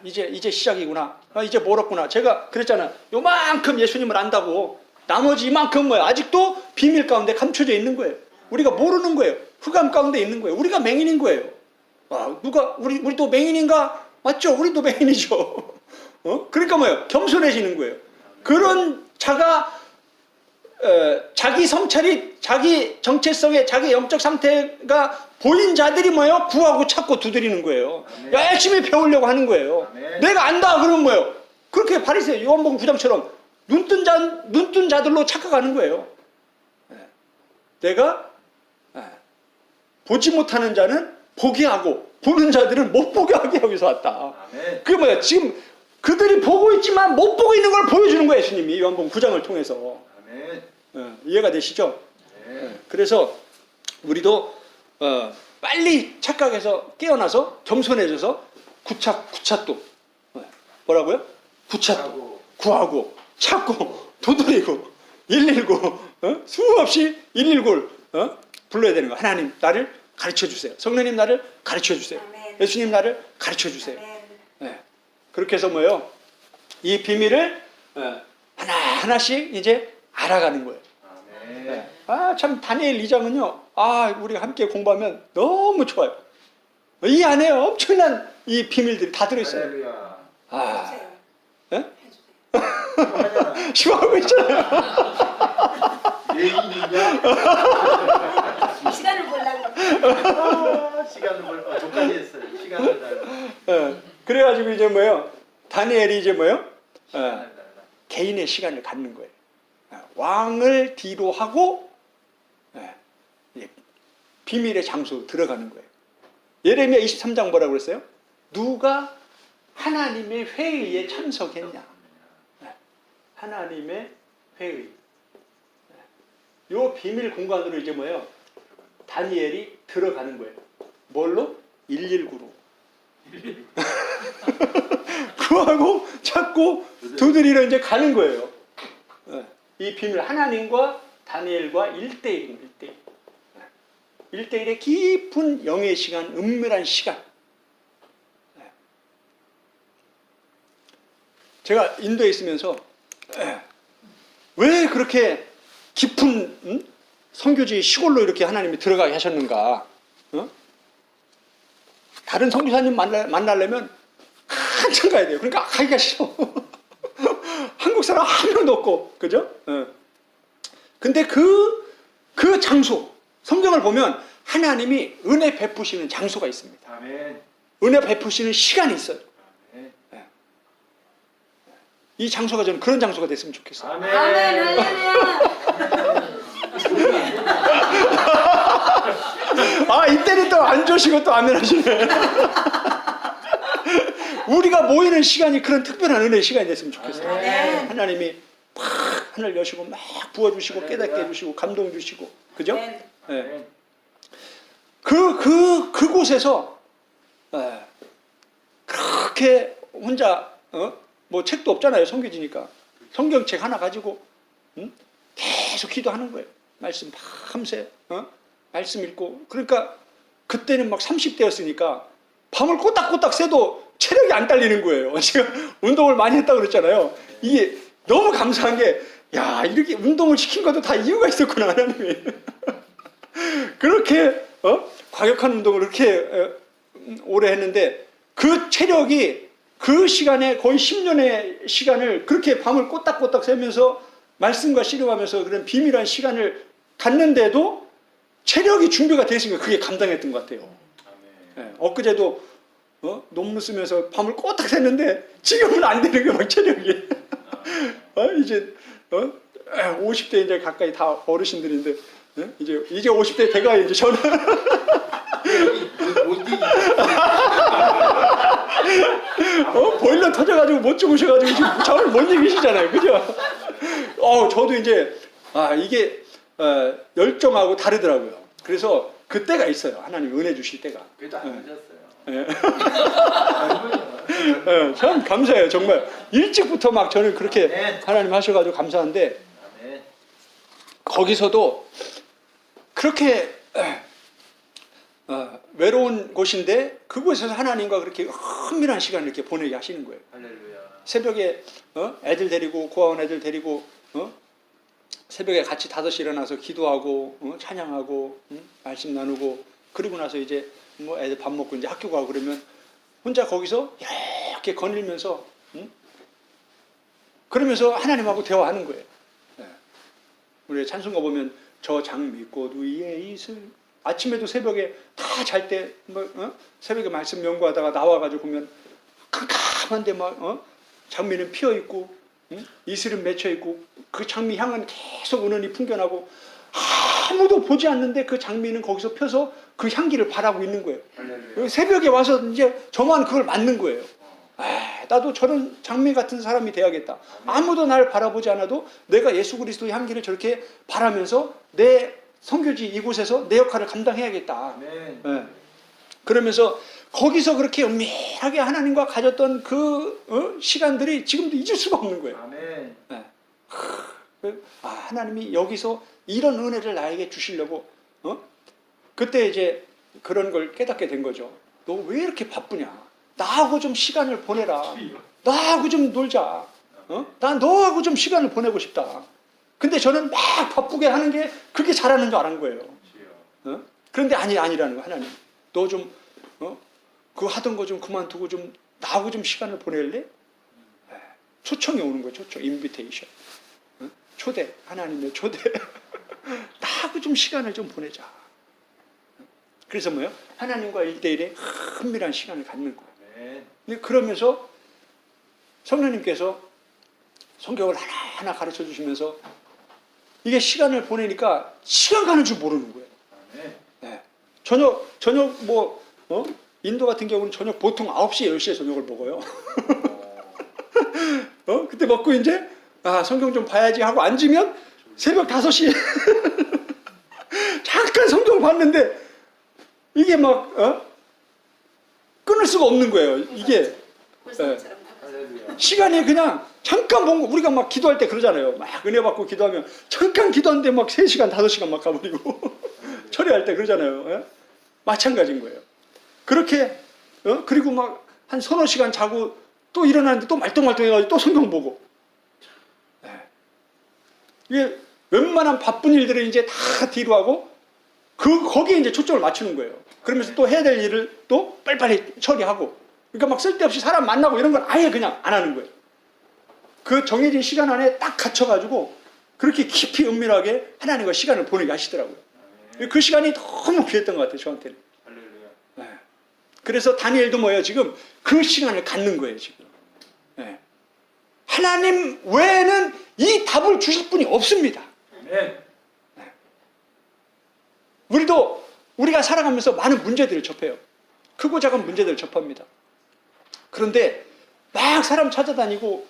S1: 이제 시작이구나. 이제 멀었구나. 제가 그랬잖아요. 요만큼 예수님을 안다고 나머지 이만큼 뭐야 아직도 비밀 가운데 감춰져 있는 거예요. 우리가 모르는 거예요. 흑암 가운데 있는 거예요. 우리가 맹인인 거예요. 우리도 맹인인가? 맞죠? 우리도 맹인이죠. 그러니까 뭐예요? 겸손해지는 거예요. 그런 자가 자기 성찰이 자기 정체성에 자기 영적 상태가 보인 자들이 뭐예요? 구하고 찾고 두드리는 거예요.
S2: 아멘.
S1: 열심히 배우려고 하는 거예요.
S2: 아멘.
S1: 내가 안다 그러면 뭐예요? 그렇게 바리새요 요한복음 9장처럼 눈뜬 자들로 착각하는 거예요. 내가 보지 못하는 자는 보게 하고 보는 자들은 못 보게 하기 위해서 왔다.
S2: 아멘.
S1: 그게 뭐야? 지금 그들이 보고 있지만 못 보고 있는 걸 보여주는 거예요. 예수님이 요한복음 9장을 통해서.
S2: 아멘.
S1: 이해가 되시죠?
S2: 네.
S1: 그래서 우리도 빨리 착각해서 깨어나서 겸손해져서 구차도 뭐라고요? 구차도 구하고 찾고 도드리고 119 수없이 119를 불러야 되는 거. 하나님 나를 가르쳐 주세요. 성령님 나를 가르쳐 주세요.
S3: 아멘.
S1: 예수님 나를 가르쳐 주세요.
S3: 아멘.
S1: 네. 그렇게 해서 뭐예요? 이 비밀을 하나씩 이제 알아가는 거예요.
S2: 아멘.
S1: 참 다니엘 2장은요. 우리가 함께 공부하면 너무 좋아요. 이 안에 엄청난 이 비밀들이 다 들어있어요.
S2: 할렐루야.
S3: 해주세요.
S1: 예?
S3: 해주세요.
S2: 하잖아.
S1: 쉬워하고 있잖아요.
S2: 예인이냐?
S3: 시간을 보려고.
S2: 시간을 저까지 했어요. 시간을 달라.
S1: 그래가지고 이제 뭐예요? 다니엘이 이제 뭐예요?
S2: 시간을 달라.
S1: 개인의 시간을 갖는 거예요. 왕을 뒤로 하고 비밀의 장소로 들어가는 거예요. 예레미야 23장 뭐라고 그랬어요? 누가 하나님의 회의에 참석했냐? 하나님의 회의. 요 비밀 공간으로 이제 뭐예요? 다니엘이 들어가는 거예요. 뭘로? 119로. 구하고 찾고 두드리러 이제 가는 거예요. 이 비밀 하나님과 다니엘과 1대1입니다. 1대1. 1대1의 깊은 영의 시간, 은밀한 시간. 제가 인도에 있으면서 왜 그렇게 깊은 선교지 시골로 이렇게 하나님이 들어가게 하셨는가? 다른 선교사님 만나려면 한참 가야 돼요. 그러니까 가기가 싫어. 한국 사람 한 명도 없고, 그죠? 근데 그 장소, 성경을 보면 하나님이 은혜 베푸시는 장소가 있습니다.
S2: 아멘.
S1: 은혜 베푸시는 시간이 있어요.
S2: 아멘.
S1: 이 장소가 저는 그런 장소가 됐으면 좋겠어요.
S2: 아멘.
S3: 아멘. 할렐루야.
S1: 아, 이때는 또 안 좋으시고 또 아멘 하시네. 우리가 모이는 시간이 그런 특별한 은혜의 시간이 됐으면 좋겠어요.
S3: 아멘.
S1: 하나님이 팍 하늘 여시고 막 부어주시고 깨닫게 해주시고 감동 주시고, 그죠?
S3: 아멘.
S1: 네. 그곳에서 그렇게 혼자 뭐 책도 없잖아요. 성경지니까 성경책 하나 가지고 계속 기도하는 거예요. 말씀 밤새 말씀 읽고. 그러니까 그때는 막 30대였으니까 밤을 꼬딱꼬딱 새도 체력이 안 딸리는 거예요. 제가 운동을 많이 했다고 그랬잖아요. 이게 너무 감사한 게, 야, 이렇게 운동을 시킨 것도 다 이유가 있었구나, 하나님이. 그렇게 과격한 운동을 그렇게 오래 했는데 그 체력이 그 시간에 거의 10년의 시간을 그렇게 밤을 꼬딱꼬딱 새면서 말씀과 씨름하면서 그런 비밀한 시간을 갖는데도 체력이 준비가 됐으니까 그게 감당했던 것 같아요. 엊그제도 논문 쓰면서 밤을 꼬딱 샜는데 지금은 안 되는 거예요, 막 체력이. 이제 50대 이제 가까이 다 어르신들인데 이제 50대 돼가요 이제 저는. 보일러 터져가지고 못 주무셔가지고 지금 잠을 못 이기시잖아요, 그죠? 저도 이제 이게 열정하고 다르더라고요. 그래서 그때가 있어요. 하나님 은혜 주실 때가.
S2: 그래도 안 늦었어요.
S1: 참 감사해요. 정말 일찍부터 막 저는 그렇게 하나님 하셔가지고 감사한데, 거기서도 그렇게 외로운 곳인데 그곳에서 하나님과 그렇게 은밀한 시간을 이렇게 보내게 하시는 거예요.
S2: 할렐루야.
S1: 새벽에 애들 데리고, 고아원 애들 데리고 새벽에 같이 5시 일어나서 기도하고 찬양하고 말씀 나누고, 그리고 나서 이제 뭐 애들 밥 먹고 이제 학교 가고 그러면 혼자 거기서 이렇게 거닐면서 그러면서 하나님하고 대화하는 거예요. 우리 찬송가 보면 저 장미꽃 위에 있을, 아침에도 새벽에 다 잘 때 새벽에 말씀 연구하다가 나와가지고 보면 캄캄한데 막 장미는 피어 있고 이슬은 맺혀 있고 그 장미 향은 계속 은은히 풍겨나고 아무도 보지 않는데 그 장미는 거기서 펴서 그 향기를 바라고 있는 거예요.
S2: 할렐루야.
S1: 새벽에 와서 이제 저만 그걸 맞는 거예요. 나도 저런 장미 같은 사람이 돼야겠다. 아무도 날 바라보지 않아도 내가 예수 그리스도의 향기를 저렇게 바라면서 내 선교지 이곳에서 내 역할을 감당해야겠다.
S2: 아멘.
S1: 그러면서 거기서 그렇게 은밀하게 하나님과 가졌던 그 시간들이 지금도 잊을 수가 없는 거예요.
S2: 아멘.
S1: 하나님이 여기서 이런 은혜를 나에게 주시려고 그때 이제 그런 걸 깨닫게 된 거죠. 너 왜 이렇게 바쁘냐? 나하고 좀 시간을 보내라. 나하고 좀 놀자. 난 너하고 좀 시간을 보내고 싶다. 근데 저는 막 바쁘게 하는 게 그게 잘하는 줄 아는 거예요. 그런데 아니라는 거. 하나님, 너 좀 그거 하던 거 좀 그만두고 좀 나하고 좀 시간을 보낼래? 초청이 오는 거예요. 초청, 인비테이션. 초대, 하나님의 초대. 나하고 좀 시간을 좀 보내자. 그래서 뭐예요? 하나님과 1대1의 은밀한 시간을 갖는 거예요. 근데 그러면서 성령님께서 성경을 하나하나 가르쳐 주시면서 이게 시간을 보내니까 시간 가는 줄 모르는 거예요. 네. 저녁 뭐 인도 같은 경우는 저녁 보통 9시에 10시에 저녁을 먹어요. 그때 먹고 이제 성경 좀 봐야지 하고 앉으면 새벽 5시에 잠깐 성경을 봤는데 이게 막 끊을 수가 없는 거예요. 이게
S3: 불성처럼
S1: 시간이 그냥 잠깐 본 거, 우리가 막 기도할 때 그러잖아요. 막 은혜 받고 기도하면 잠깐 기도하는데 막 3시간, 5시간 막 가버리고 처리할 때 그러잖아요. 예? 마찬가지인 거예요. 그렇게 그리고 막 한 서너 시간 자고 또 일어나는데 또 말똥말똥해가지고 또 성경 보고. 예. 이게 웬만한 바쁜 일들을 이제 다 뒤로 하고 거기에 이제 초점을 맞추는 거예요. 그러면서 또 해야 될 일을 또 빨리빨리 처리하고. 그러니까 막 쓸데없이 사람 만나고 이런 건 아예 그냥 안 하는 거예요. 그 정해진 시간 안에 딱 갇혀가지고 그렇게 깊이 은밀하게 하나님과 시간을 보내게 하시더라고요. 그 시간이 너무 귀했던 것 같아요, 저한테는.
S2: 할렐루야.
S1: 네. 그래서 다니엘도 뭐예요? 지금 그 시간을 갖는 거예요, 지금. 네. 하나님 외에는 이 답을 주실 분이 없습니다.
S2: 아멘.
S1: 우리가 살아가면서 많은 문제들을 접해요. 크고 작은 문제들을 접합니다. 그런데 막 사람 찾아다니고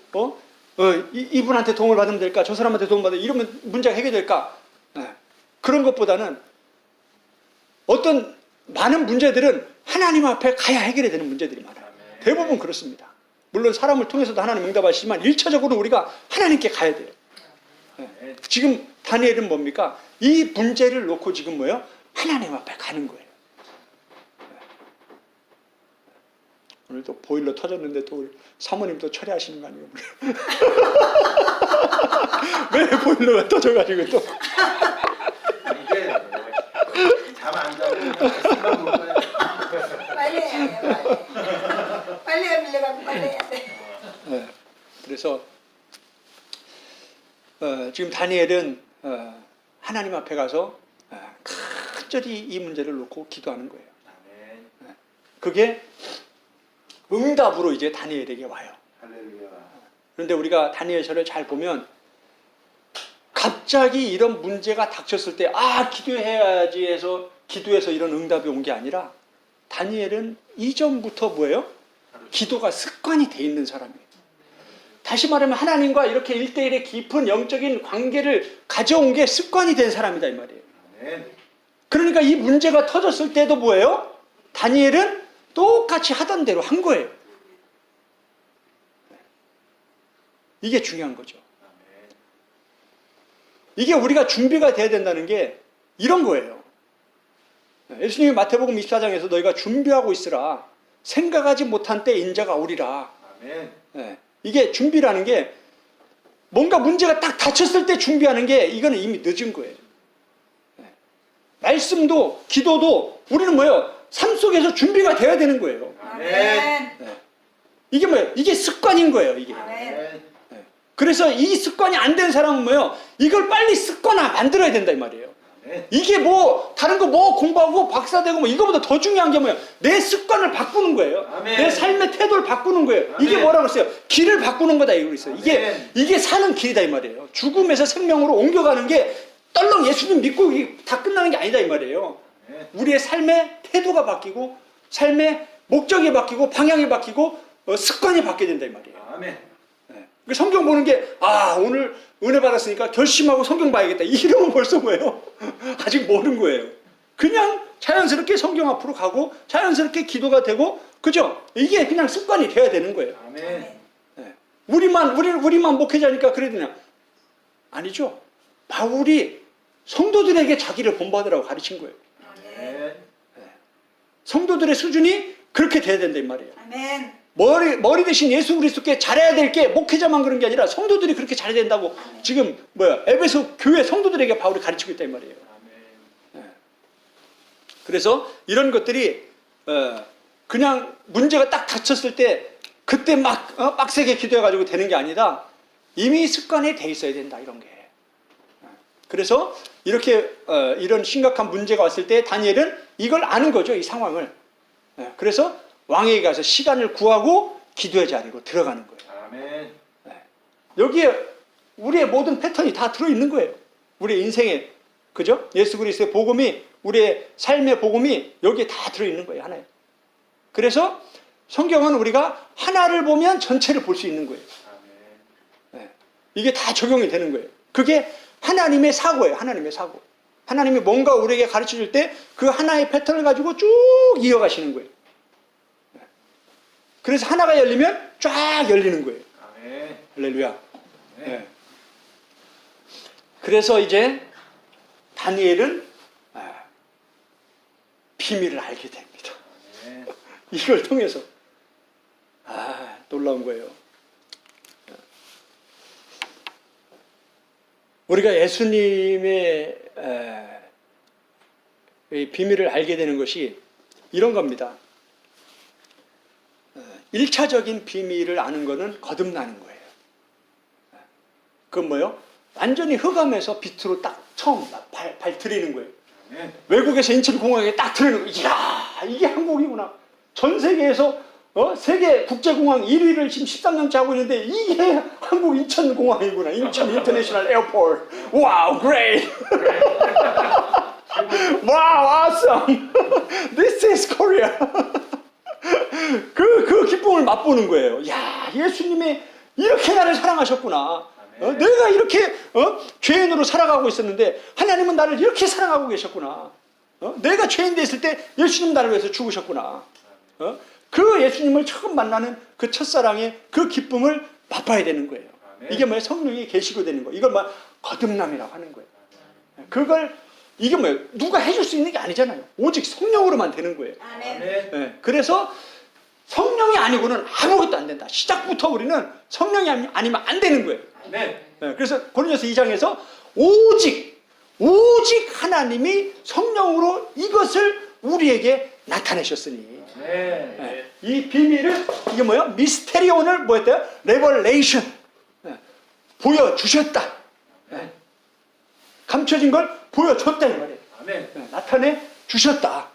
S1: 이분한테 도움을 받으면 될까? 저 사람한테 도움을 받으면 이러면 문제가 해결될까? 네. 그런 것보다는 어떤 많은 문제들은 하나님 앞에 가야 해결이 되는 문제들이 많아요. 대부분 그렇습니다. 물론 사람을 통해서도 하나님 응답하시지만 1차적으로 우리가 하나님께 가야 돼요. 네. 지금 다니엘은 뭡니까? 이 문제를 놓고 지금 뭐예요? 하나님 앞에 가는 거예요. 오늘 또 보일러 터졌는데 또 우리 사모님 또 처리하시는 거 아니에요? 왜 보일러가 터져가지고 또.
S2: 이게 잠 안 자고 생각 못 해요.
S3: 빨리 해야 돼. 빨리 밀려가고 빨리 해야 돼.
S1: 네. 그래서 지금 다니엘은 하나님 앞에 가서 간절히 이 문제를 놓고 기도하는 거예요.
S2: 아멘.
S1: 그게 응답으로 이제 다니엘에게 와요.
S2: 할렐루야.
S1: 그런데 우리가 다니엘서를 잘 보면 갑자기 이런 문제가 닥쳤을 때 기도해야지 해서 기도해서 이런 응답이 온 게 아니라 다니엘은 이전부터 뭐예요? 기도가 습관이 돼 있는 사람이에요. 다시 말하면 하나님과 이렇게 1대1의 깊은 영적인 관계를 가져온 게 습관이 된 사람이다 이 말이에요.
S2: 아멘.
S1: 그러니까 이 문제가 터졌을 때도 뭐예요? 다니엘은 똑같이 하던 대로 한 거예요. 이게 중요한 거죠.
S2: 아멘.
S1: 이게 우리가 준비가 돼야 된다는 게 이런 거예요. 예수님이 마태복음 24장에서 너희가 준비하고 있으라. 생각하지 못한 때 인자가 오리라.
S2: 아멘.
S1: 네. 이게 준비라는 게 뭔가 문제가 딱 닥쳤을 때 준비하는 게 이거는 이미 늦은 거예요. 네. 말씀도 기도도 우리는 뭐예요? 삶 속에서 준비가 돼야 되는 거예요.
S2: 아멘.
S1: 네. 이게 뭐예요? 이게 습관인 거예요. 이게.
S2: 아멘.
S1: 네. 그래서 이 습관이 안 된 사람은 뭐예요? 이걸 빨리 습관화 만들어야 된다 이 말이에요.
S2: 아멘.
S1: 이게 뭐 다른 거 뭐 공부하고 박사되고 뭐 이거보다 더 중요한 게 뭐예요? 내 습관을 바꾸는 거예요.
S2: 아멘.
S1: 내 삶의 태도를 바꾸는 거예요.
S2: 아멘.
S1: 이게 뭐라고 했어요? 길을 바꾸는 거다 이러고 있어요.
S2: 아멘.
S1: 이게 사는 길이다 이 말이에요. 죽음에서 생명으로 옮겨가는 게 떨렁 예수님 믿고 이게 다 끝나는 게 아니다 이 말이에요.
S2: 아멘.
S1: 우리의 삶의 태도가 바뀌고 삶의 목적이 바뀌고 방향이 바뀌고 습관이 바뀌어야 된다 이 말이에요.
S2: 아멘.
S1: 네. 그 성경 보는 게 오늘 은혜 받았으니까 결심하고 성경 봐야겠다 이러면 벌써 뭐예요? 아직 모르는 거예요. 그냥 자연스럽게 성경 앞으로 가고 자연스럽게 기도가 되고 그죠? 이게 그냥 습관이 돼야 되는 거예요.
S2: 아멘.
S1: 네. 우리만 목회자니까 그래야 되냐? 아니죠. 바울이 성도들에게 자기를 본받으라고 가르친 거예요.
S2: 아멘.
S1: 성도들의 수준이 그렇게 돼야 된다 이 말이에요.
S3: 아멘.
S1: 머리 대신 예수 그리스도께 잘해야 될 게 목회자만 그런 게 아니라 성도들이 그렇게 잘해야 된다고 지금 에베소 교회 성도들에게 바울이 가르치고 있다 이 말이에요.
S2: 아멘.
S1: 그래서 이런 것들이 그냥 문제가 딱 닥쳤을 때 그때 막 빡세게 기도해가지고 되는 게 아니라 이미 습관이 돼 있어야 된다 이런 게. 그래서 이렇게 이런 심각한 문제가 왔을 때 다니엘은 이걸 아는 거죠 이 상황을. 그래서 왕에게 가서 시간을 구하고 기도의 자리로 들어가는 거예요.
S2: 아멘.
S1: 여기에 우리의 모든 패턴이 다 들어있는 거예요. 우리의 인생에 그죠? 예수 그리스도의 복음이 우리의 삶의 복음이 여기에 다 들어있는 거예요 하나에. 그래서 성경은 우리가 하나를 보면 전체를 볼 수 있는 거예요.
S2: 아멘.
S1: 이게 다 적용이 되는 거예요. 그게 하나님의 사고예요. 하나님의 사고. 하나님이 뭔가 우리에게 가르쳐 줄 때 그 하나의 패턴을 가지고 쭉 이어가시는 거예요. 그래서 하나가 열리면 쫙 열리는 거예요. 할렐루야. 네. 그래서 이제 다니엘은 비밀을 알게 됩니다.
S2: 네.
S1: 이걸 통해서 놀라운 거예요. 우리가 예수님의 이 비밀을 알게 되는 것이 이런 겁니다. 1차적인 비밀을 아는 것은 거듭나는 거예요. 그건 뭐예요? 완전히 흑암에서 빛으로 딱 처음 발 들이는 거예요.
S2: 네.
S1: 외국에서 인천공항에 딱 들이는 거예요. 이야, 이게 한국이구나. 전 세계에서 세계 국제공항 1위를 지금 13년째 하고 있는데 이게 한국 인천공항이구나. 인천 인터내셔널 에어포트. 와우, great. 와우, awesome. This is Korea. 그 기쁨을 맛보는 거예요. 야, 예수님이 이렇게 나를 사랑하셨구나. 내가 이렇게 죄인으로 살아가고 있었는데 하나님은 나를 이렇게 사랑하고 계셨구나. 내가 죄인 됐을 때 예수님 나를 위해서 죽으셨구나. 그 예수님을 처음 만나는 그 첫사랑의 그 기쁨을 맛봐야 되는 거예요. 이게 뭐예요? 성령이 계시고 되는 거예요. 이걸 뭐 거듭남이라고 하는 거예요. 그걸 이게 뭐예요? 누가 해줄 수 있는 게 아니잖아요. 오직 성령으로만 되는 거예요.
S3: 아멘.
S1: 그래서 성령이 아니고는 아무것도 안 된다. 시작부터 우리는 성령이 아니면 안 되는 거예요. 그래서 고린도서 2장에서 오직 하나님이 성령으로 이것을 우리에게 나타내셨으니 이 비밀을 이게 뭐예요? 미스테리온을 뭐였대요? 레벌레이션 보여주셨다. 감춰진 걸 보여줬다 이 말이에요. 나타내 주셨다.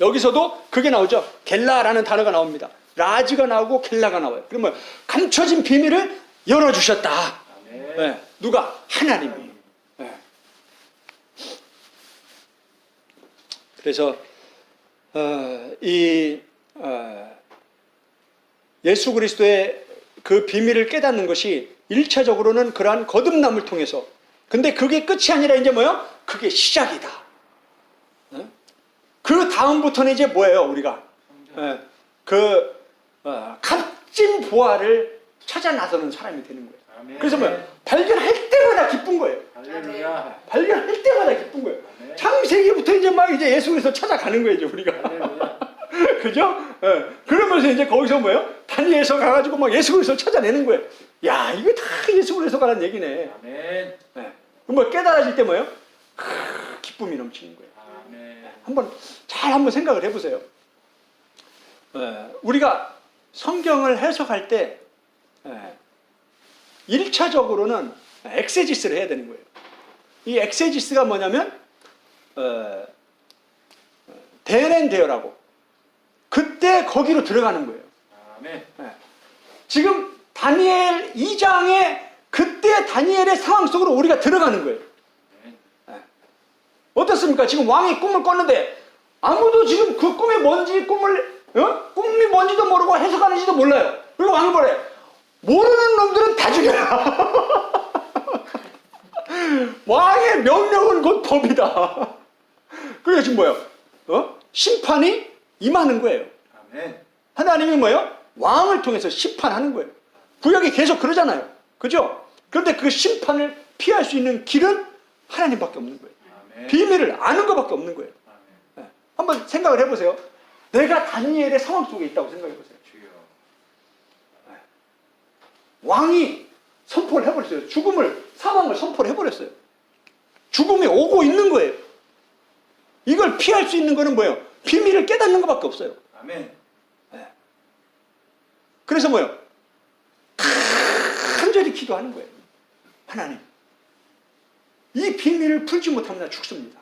S1: 여기서도 그게 나오죠. 겔라라는 단어가 나옵니다. 라지가 나오고 겔라가 나와요. 그러면 감춰진 비밀을 열어주셨다. 누가? 하나님이. 그래서 예수 그리스도의 그 비밀을 깨닫는 것이 1차적으로는 그러한 거듭남을 통해서. 근데 그게 끝이 아니라 이제 뭐예요? 그게 시작이다. 그 다음부터는 이제 뭐예요, 우리가? 값진 보화를 찾아 나서는 사람이 되는 거예요. 그래서 뭐예요? 발견할 때마다 기쁜 거예요.
S2: 할렐루야.
S1: 발견할 때마다 기쁜 거예요. 창세기부터 이제 막 이제 예수 그리스도 찾아가는 거예요, 이제 우리가. 그죠? 그러면서 이제 거기서 뭐예요? 다니엘서 가가지고 막 예수 그리스도 찾아내는 거예요. 야, 이거 다 예수 그리스도 가는 얘기네. 그럼 뭐 깨달아질 때 뭐예요? 기쁨이 넘치는 거예요. 한번 생각을 해보세요. 우리가 성경을 해석할 때 1차적으로는 엑세지스를 해야 되는 거예요. 이 엑세지스가 뭐냐면 데렌데어라고 그때 거기로 들어가는 거예요. 지금 다니엘 2장에 그때 다니엘의 상황 속으로 우리가 들어가는 거예요. 어떻습니까? 지금 왕이 꿈을 꿨는데 아무도 지금 그 꿈이 뭔지 꿈이 뭔지도 모르고 해석하는지도 몰라요. 그리고 왕이 뭐래? 모르는 놈들은 다 죽여라. 왕의 명령은 곧 법이다. 그래서 지금 뭐예요? 심판이 임하는 거예요. 하나님이 뭐예요? 왕을 통해서 심판하는 거예요. 구약이 계속 그러잖아요. 그죠? 그런데 그 심판을 피할 수 있는 길은 하나님밖에 없는 거예요. 비밀을 아는 것밖에 없는 거예요. 한번 생각을 해보세요. 내가 다니엘의 상황 속에 있다고 생각해 보세요. 왕이 선포를 해버렸어요. 사망을 선포를 해버렸어요. 죽음이 오고 있는 거예요. 이걸 피할 수 있는 거는 뭐예요? 비밀을 깨닫는 것밖에 없어요. 그래서 뭐예요? 간절히 기도하는 거예요. 하나님, 이 비밀을 풀지 못하면 나 죽습니다.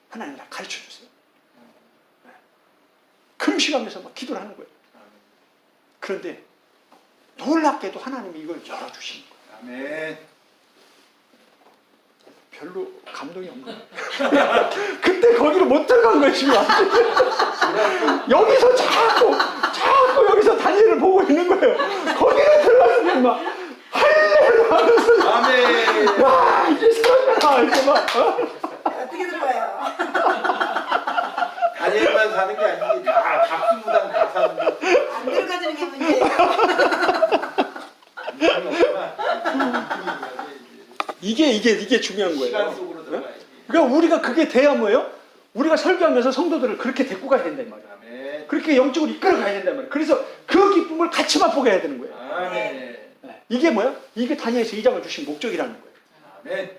S1: 하나님, 나 가르쳐 주세요. 금식하면서 막 기도를 하는 거예요. 그런데 놀랍게도 하나님이 이걸 열어주시는 거예요. 별로 감동이 없는 거예요. 그때 거기로 못 들어간 거예요, 지금. 여기서 자꾸 여기서 다니엘을 보고 있는 거예요. 거기로 들어갔으면 막 할렐루야 하면서 와, 이제 살았다 이렇게 막.
S3: 어떻게 들어가요?
S2: 다니엘만 사는 게 아니지. 다 박수무당 다 사는 거.
S3: 안 들어가지는 게 문제예요.
S1: 이게 중요한 거예요.
S2: 시간 속으로 들어가야지.
S1: 그러니까 우리가 그게 돼야 뭐예요? 우리가 설교하면서 성도들을 그렇게 데리고 가야 된단 말이에요.
S2: 아멘.
S1: 그렇게 영적으로 이끌어 가야 된단 말이에요. 그래서 그 기쁨을 같이 맛보게 해야 되는 거예요.
S2: 아멘.
S1: 네. 이게 뭐야? 이게 다니엘서 2장을 주신 목적이라는 거예요.
S2: 아멘.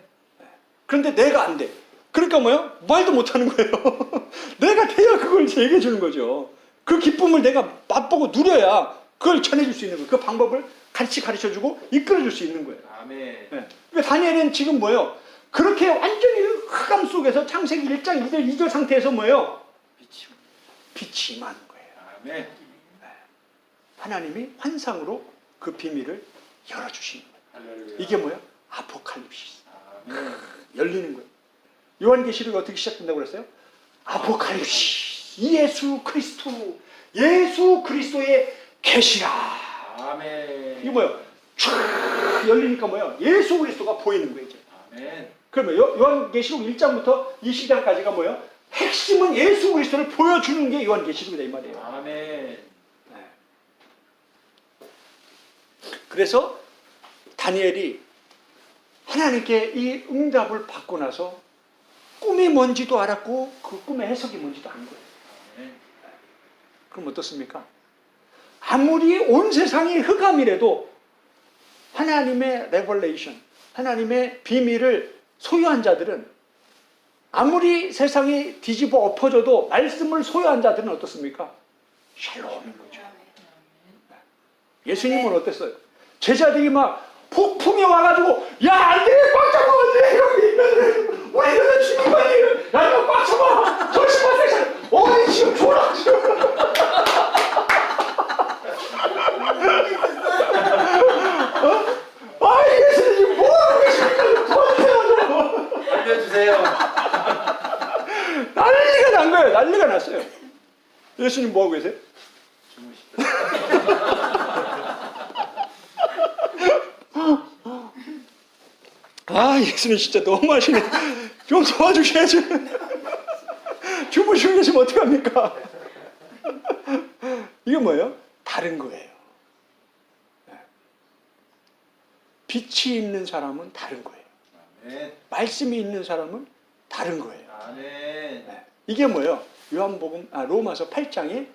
S1: 그런데 내가 안 돼. 그러니까 뭐야? 말도 못 하는 거예요. 내가 돼야 그걸 이제 얘기해 주는 거죠. 그 기쁨을 내가 맛보고 누려야 그걸 전해줄 수 있는 거예요. 그 방법을 같이 가르쳐 주고 이끌어 줄 수 있는 거예요.
S2: 아멘.
S1: 네. 그러니까 다니엘은 지금 뭐예요? 그렇게 완전히 흑암 속에서 창세기 1장 2절 상태에서 뭐예요? 빛이 임하는 거예요.
S2: 아멘.
S1: 하나님이 환상으로 그 비밀을 열어주시는 거예요.
S2: 할렐루야.
S1: 이게 뭐야? 아포칼립시스.
S2: 아멘.
S1: 열리는 거예요. 요한계시록이 어떻게 시작된다고 그랬어요? 아포칼립시스. 예수 그리스도의 계시라.
S2: 아멘.
S1: 이게 뭐야? 쫙 열리니까 뭐야? 예수 그리스도가 보이는 거예요. 이제.
S2: 아멘.
S1: 그러면 요한계시록 1장부터 20장까지가 뭐예요? 핵심은 예수 그리스도를 보여주는 게 요한계시록이다 이 말이에요.
S2: 아멘.
S1: 그래서 다니엘이 하나님께 이 응답을 받고 나서 꿈이 뭔지도 알았고 그 꿈의 해석이 뭔지도 안 거예요.
S2: 아멘.
S1: 그럼 어떻습니까? 아무리 온 세상이 흑암이라도 하나님의 레벌레이션, 하나님의 비밀을 소유한 자들은 아무리 세상이 뒤집어 엎어져도 말씀을 소유한 자들은 어떻습니까? 샬롬인 거죠. 예수님은 어땠어요? 제자들이 막 폭풍이 와가지고 야 안돼 꽉 잡아 안돼 우리는 죽는 거 아니에요. 야 이거 꽉 잡아 조심하세요. 어이 지금 졸아 지금. 아 예수님 뭐하고 계십니까? 도와주세요.
S2: 알려주세요.
S1: 난리가 난 거예요. 난리가 났어요. 예수님 뭐하고 계세요?
S2: 주무시다.
S1: 아 예수님 진짜 너무하시네. 좀 도와주셔야지. 주무시고 계시면 어떡합니까? 이게 뭐예요? 다른 거예요. 빛이 있는 사람은 다른 거예요.
S2: 아멘.
S1: 말씀이 있는 사람은 다른 거예요.
S2: 아멘.
S1: 이게 뭐예요? 요한복음 로마서 8장에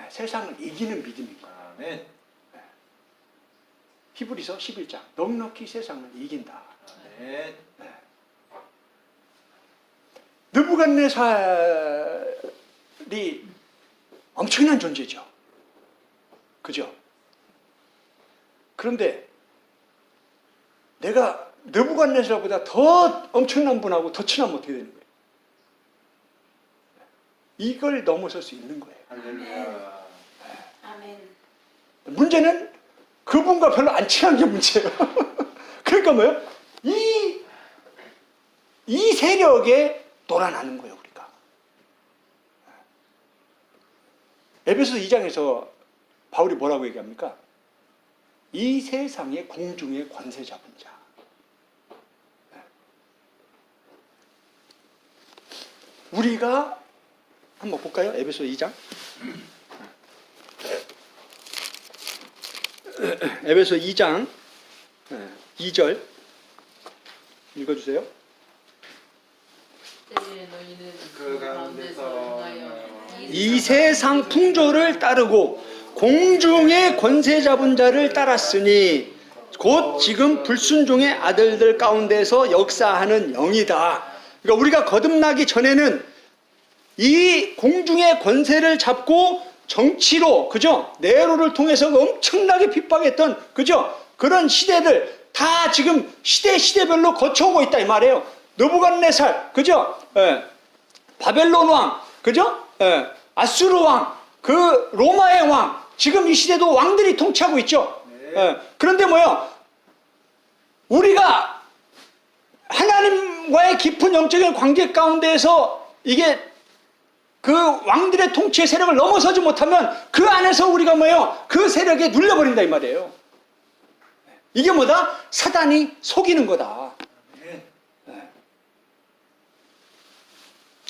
S1: 세상을 이기는 믿음인 거예요.
S2: 아멘.
S1: 히브리서 11장 넉넉히 세상을 이긴다.
S2: 아멘.
S1: 느부갓네살이 엄청난 존재죠. 그죠? 그런데 내가 느부갓네살보다 더 엄청난 분하고 더 친하면 어떻게 되는 거예요? 이걸 넘어설 수 있는 거예요.
S2: 할렐루야.
S3: 아멘.
S1: 문제는 그분과 별로 안 친한 게 문제예요. 그러니까 뭐예요? 이 세력에 놀아나는 거예요, 우리가. 에베소 2장에서 바울이 뭐라고 얘기합니까? 이 세상의 공중의 권세 잡은 자. 우리가 한번 볼까요? 에베소 2장. 에베소 2장 2절 읽어주세요.
S4: 때에 너희는 그 가운데서 응하여
S1: 이 세상 풍조를 따르고 공중의 권세 잡은 자를 따랐으니 곧 지금 불순종의 아들들 가운데서 역사하는 영이다. 그러니까 우리가 거듭나기 전에는 이 공중의 권세를 잡고 정치로, 그죠? 네로를 통해서 엄청나게 핍박했던, 그죠? 그런 시대들 다 지금 시대별로 거쳐오고 있다 이 말이에요. 느부갓네살, 그죠? 예. 바벨론 왕, 그죠? 예. 아수르 왕, 그 로마의 왕, 지금 이 시대도 왕들이 통치하고 있죠.
S2: 네.
S1: 예. 그런데 뭐요? 우리가 하나님과의 깊은 영적인 관계 가운데에서 이게 그 왕들의 통치의 세력을 넘어서지 못하면 그 안에서 우리가 뭐예요? 그 세력에 눌려버린다 이 말이에요. 이게 뭐다? 사단이 속이는 거다.
S2: 아멘.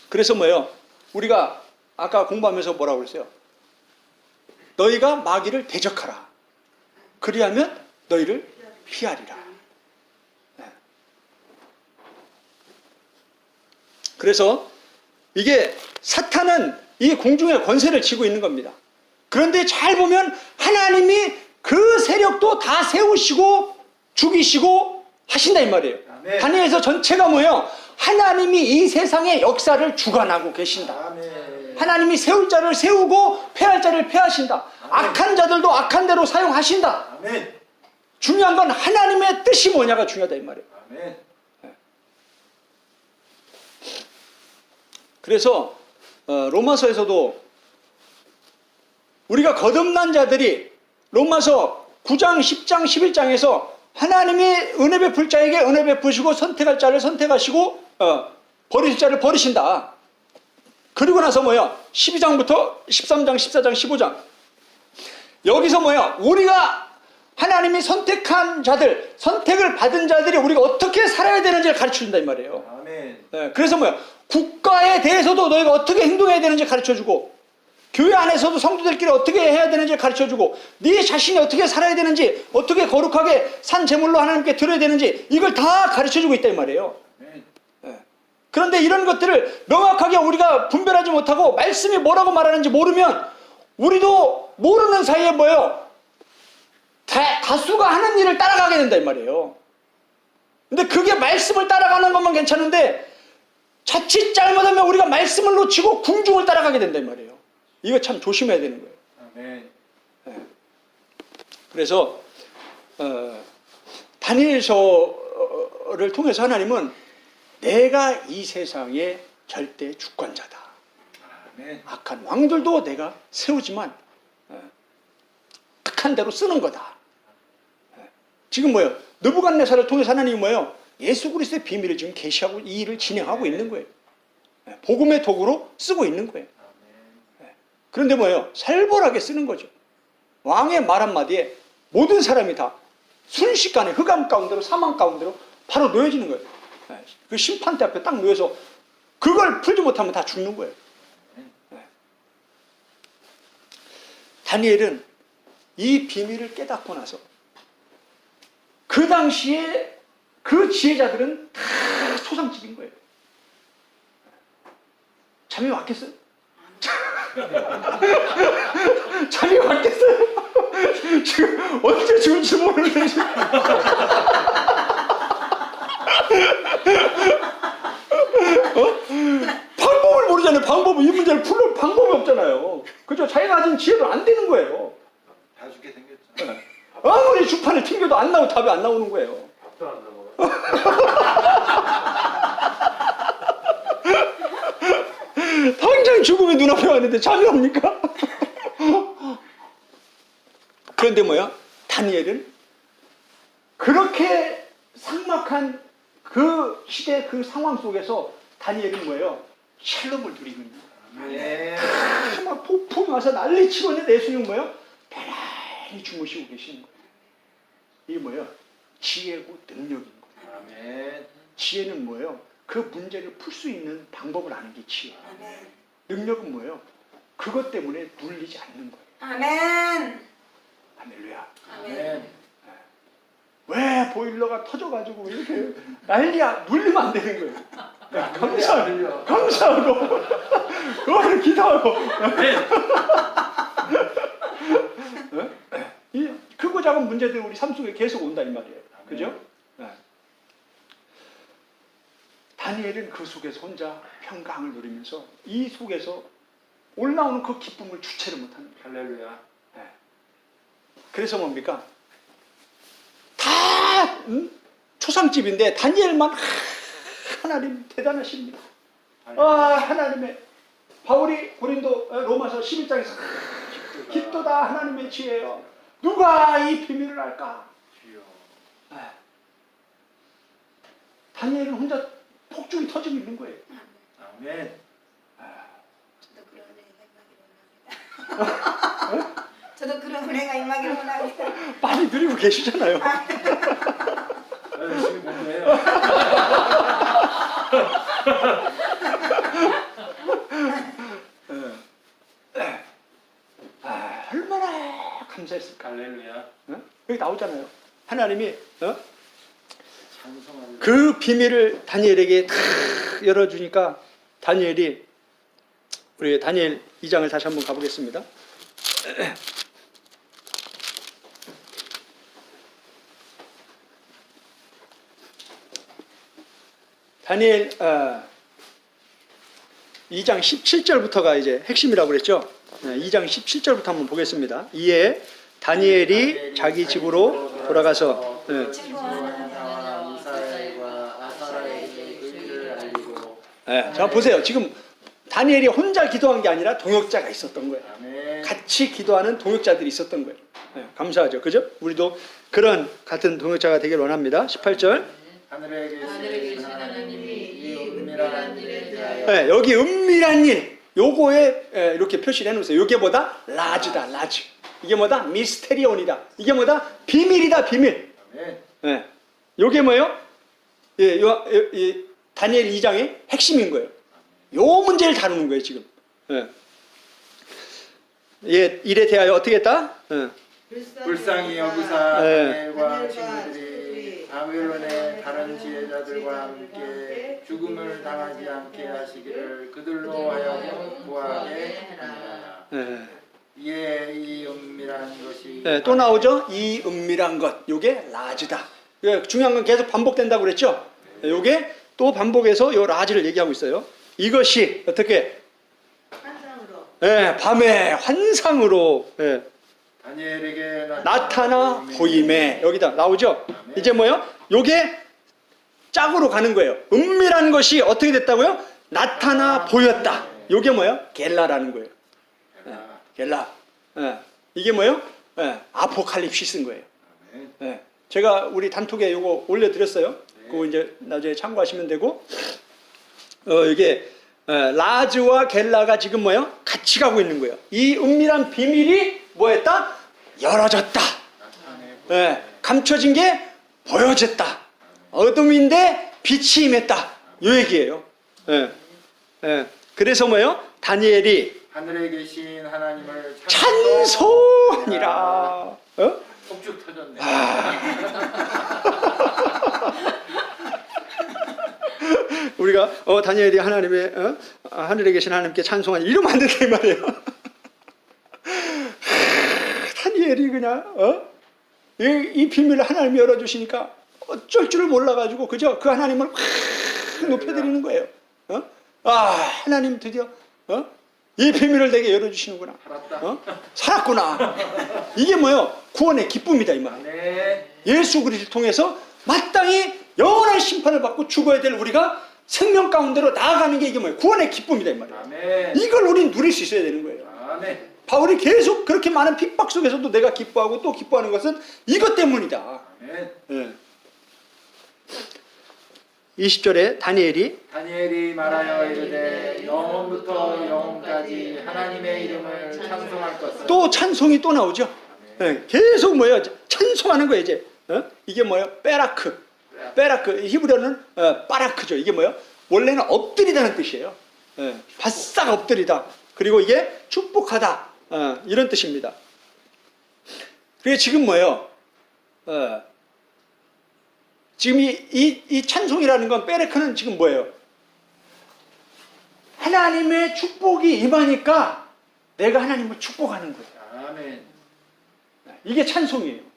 S1: 그래서 뭐예요? 우리가 아까 공부하면서 뭐라고 그랬어요? 너희가 마귀를 대적하라. 그리하면 너희를 피하리라. 그래서 이게 사탄은 이 공중의 권세를 쥐고 있는 겁니다. 그런데 잘 보면 하나님이 그 세력도 다 세우시고 죽이시고 하신다 이 말이에요.
S2: 아멘.
S1: 다니엘서 전체가 뭐예요? 하나님이 이 세상의 역사를 주관하고 계신다.
S2: 아멘.
S1: 하나님이 세울 자를 세우고 패할 자를 패하신다.
S2: 아멘.
S1: 악한 자들도 악한 대로 사용하신다.
S2: 아멘.
S1: 중요한 건 하나님의 뜻이 뭐냐가 중요하다 이 말이에요.
S2: 아멘.
S1: 그래서 로마서에서도 우리가 거듭난 자들이 로마서 9장, 10장, 11장에서 하나님이 은혜 베풀 자에게 은혜 베푸시고 선택할 자를 선택하시고 버리실 자를 버리신다. 그리고 나서 뭐야? 12장부터 13장, 14장, 15장 여기서 뭐야? 우리가 하나님이 선택한 자들, 선택을 받은 자들이 우리가 어떻게 살아야 되는지를 가르쳐준다 이 말이에요.
S2: 아멘.
S1: 그래서 뭐야? 국가에 대해서도 너희가 어떻게 행동해야 되는지 가르쳐주고 교회 안에서도 성도들끼리 어떻게 해야 되는지 가르쳐주고 네 자신이 어떻게 살아야 되는지 어떻게 거룩하게 산 제물로 하나님께 드려야 되는지 이걸 다 가르쳐주고 있다 이 말이에요.
S2: 아멘.
S1: 그런데 이런 것들을 명확하게 우리가 분별하지 못하고 말씀이 뭐라고 말하는지 모르면 우리도 모르는 사이에 뭐예요? 다수가 하는 일을 따라가게 된다 이 말이에요. 근데 그게 말씀을 따라가는 것만 괜찮은데 자칫 잘못하면 우리가 말씀을 놓치고 궁중을 따라가게 된다 이 말이에요. 이거 참 조심해야 되는 거예요.
S2: 아멘.
S1: 그래서 다니엘서를 통해서 하나님은 내가 이 세상의 절대 주권자다.
S2: 아멘.
S1: 악한 왕들도 내가 세우지만 악한 대로 쓰는 거다. 지금 뭐예요? 느부갓네살을 통해서 하나님이 뭐예요? 예수 그리스도의 비밀을 지금 계시하고 이 일을 진행하고 있는 거예요. 복음의 도구로 쓰고 있는 거예요. 그런데 뭐예요? 살벌하게 쓰는 거죠. 왕의 말 한마디에 모든 사람이 다 순식간에 흑암 가운데로 사망 가운데로 바로 놓여지는 거예요. 그 심판대 앞에 딱 놓여서 그걸 풀지 못하면 다 죽는 거예요. 다니엘은 이 비밀을 깨닫고 나서 그 당시에 그 지혜자들은 다 초상집인 거예요. 잠이 왔겠어요? 잠이 왔겠어요? 지금 언제 죽을지 모르는데 방법을 모르잖아요. 방법을 이 문제를 풀 방법이 없잖아요. 그죠? 자기가 가진 지혜로 안 되는 거예요.
S2: 다 죽게 생겼잖아.
S1: 아무리 주판을 튕겨도 안 나오고 답이 안 나오는 거예요.
S2: 밥도 안 나와.
S1: 당장 죽음이 눈앞에 왔는데 잠이 옵니까? 그런데 뭐야? 다니엘은 그렇게 삭막한 그 시대 그 상황 속에서 다니엘은 뭐예요? 샬롬을 누리고 있는 거예요.
S2: 아멘.
S1: 막 폭풍이 와서 난리치고 있는데 예수님은 뭐예요? 편안히 주무시고 계시는 거예요. 이게 뭐예요? 지혜고 능력인 거예요.
S2: 아멘.
S1: 지혜는 뭐예요? 그 문제를 풀 수 있는 방법을 아는 게 지혜예요.
S3: 아멘.
S1: 능력은 뭐예요? 그것 때문에 눌리지 않는 거예요.
S3: 아멘.
S1: 할렐루야.
S2: 아멘.
S1: 왜 보일러가 터져가지고 이렇게 난리야? 눌리면 안 되는 거예요. 감사하고 그거를 기도하고 이 크고 작은 문제들이 우리 삶 속에 계속 온다 이 말이에요. 그죠? 다니엘은 그 속에서 혼자 평강을 누리면서 이 속에서 올라오는 그 기쁨을 주체를 못하는 거예요.
S2: 할렐루야.
S1: 그래서 뭡니까? 다 초상집인데 다니엘만 하나님 대단하십니다. 하나님의 바울이 고린도 로마서 11장에서 깊도다 하나님의 지혜요. 누가 이 비밀을 알까?
S2: 주여.
S1: 다니엘은 혼자 폭죽이 터지고 있는 거예요.
S2: 아멘.
S3: 저도 그런 은혜가 임하기를 원합니다. 저도 그런 은혜가 임하기를 원합니다.
S1: 많이 누리고 계시잖아요.
S2: 열심히 공부해요.
S1: 얼마나 감사했을까.
S2: 할렐루야.
S1: 여기 나오잖아요. 하나님이
S2: 찬송합니다.
S1: 그 비밀을 다니엘에게 다 열어주니까 다니엘이 우리 다니엘 2장을 다시 한번 가보겠습니다. 다니엘 2장 17절부터가 이제 핵심이라고 그랬죠. 2장 17절부터 한번 보겠습니다. 이에 다니엘이 자기 집으로 돌아가서
S2: 미사엘과 아사라에게 의를 알리고.
S1: 자 보세요. 지금 다니엘이 혼자 기도한 게 아니라 동역자가 있었던 거예요.
S2: 아멘.
S1: 같이 기도하는 동역자들이 있었던 거예요. 감사하죠. 그죠? 우리도 그런 같은 동역자가 되길 원합니다. 18절.
S2: 하늘에
S4: 하늘에
S2: 계신
S4: 계신
S2: 하나님이
S4: 하나님이
S2: 이 은밀한 일에 대하여
S1: 네, 여기 은밀한 일, 요거에 이렇게 표시를 해놓으세요. 요게 뭐다? 라즈다, 라즈. 이게 뭐다? 미스테리온이다. 이게 뭐다? 비밀이다, 비밀.
S2: 아멘.
S1: 네. 요게 뭐예요? 이 다니엘 2장의 핵심인 거예요. 요 문제를 다루는 거예요, 지금. 일에 대하여 어떻게 했다?
S2: 불쌍히 여기사
S1: 네.
S2: 다니엘과 친구들이 바벨론의 다른 지혜자들과 함께 죽음을 당하지 않게 하시기를 그들로 하여금 구하게 하니라. 이에 이 은밀한 것이
S1: 또 나오죠? 이 은밀한 것. 요게 라즈다. 중요한 건 계속 반복된다고 그랬죠? 요게 또 반복해서 요 라즈를 얘기하고 있어요. 이것이 어떻게?
S3: 환상으로.
S1: 밤에 환상으로
S2: 다니엘에게
S1: 나타나 보임에 여기다 나오죠? 이제 뭐요? 요게 짝으로 가는 거예요. 은밀한 것이 어떻게 됐다고요? 나타나 보였다. 요게 뭐요? 겔라라는 거예요. 겔라. 이게 뭐요? 아포칼립시스인 거예요. 제가 우리 단톡에 요거 올려드렸어요. 그거 이제 나중에 참고하시면 되고, 이게 라즈와 겔라가 지금 뭐요? 같이 가고 있는 거예요. 이 은밀한 비밀이 뭐였다? 열어졌다. 감춰진 게 보여졌다. 어둠인데 빛이 임했다. 요 얘기예요. 그래서 뭐요? 다니엘이
S2: 하늘에 계신 하나님을
S1: 찬송하니라.
S2: 폭죽 터졌네.
S1: 우리가 다니엘이 하나님의 하늘에 계신 하나님께 찬송하니 이러면 안 된다 이 말이에요. 다니엘이 그냥 이 비밀을 하나님이 열어주시니까 어쩔 줄을 몰라가지고 그저 그 하나님을 확 높여드리는 거예요. 하나님 드디어 이 비밀을 내게 열어주시는구나. 살았구나. 이게 뭐요? 구원의 기쁨이다 이 말.
S2: 네.
S1: 예수 그리스도를 통해서 마땅히 영원한 심판을 받고 죽어야 될 우리가 생명 가운데로 나아가는 게 이게 뭐예요? 구원의 기쁨이다 이 말이에요.
S2: 아멘.
S1: 이걸 우린 누릴 수 있어야 되는 거예요.
S2: 아멘.
S1: 바울이 계속 그렇게 많은 핍박 속에서도 내가 기뻐하고 또 기뻐하는 것은 이것 때문이다.
S2: 아멘.
S1: 20절에
S2: 다니엘이 말하여 이르되 영원부터 영원까지 하나님의 이름을 찬송할 것은
S1: 또 찬송이 또 나오죠. 계속 뭐예요? 찬송하는 거예요 이제. 이게 뭐예요? 빼라크. 히브리어는 빠라크죠. 이게 뭐예요? 원래는 엎드리다는 뜻이에요. 바싹 엎드리다. 그리고 이게 축복하다. 이런 뜻입니다. 그게 지금 뭐예요? 지금 이 찬송이라는 건 빼라크는 지금 뭐예요? 하나님의 축복이 임하니까 내가 하나님을 축복하는 거예요.
S2: 아멘.
S1: 이게 찬송이에요.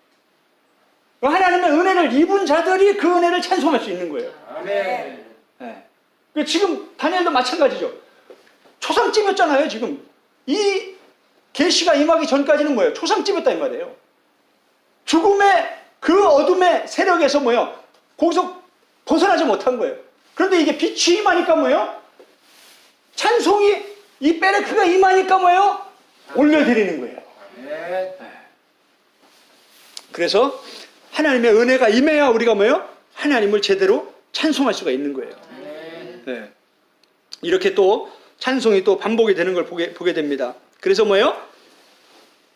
S1: 하나님의 은혜를 입은 자들이 그 은혜를 찬송할 수 있는 거예요.
S2: 아멘.
S1: 지금 다니엘도 마찬가지죠. 초상집이었잖아요. 지금 이 계시가 임하기 전까지는 뭐예요? 초상집이었다 이 말이에요. 죽음의 그 어둠의 세력에서 뭐예요? 거기서 벗어나지 못한 거예요. 그런데 이게 빛이 임하니까 뭐예요? 찬송이 이 베레크가 임하니까 뭐예요? 올려드리는 거예요.
S2: 아멘.
S1: 그래서 하나님의 은혜가 임해야 우리가 뭐예요? 하나님을 제대로 찬송할 수가 있는 거예요.
S2: 아멘.
S1: 이렇게 또 찬송이 또 반복이 되는 걸 보게 됩니다. 그래서 뭐예요?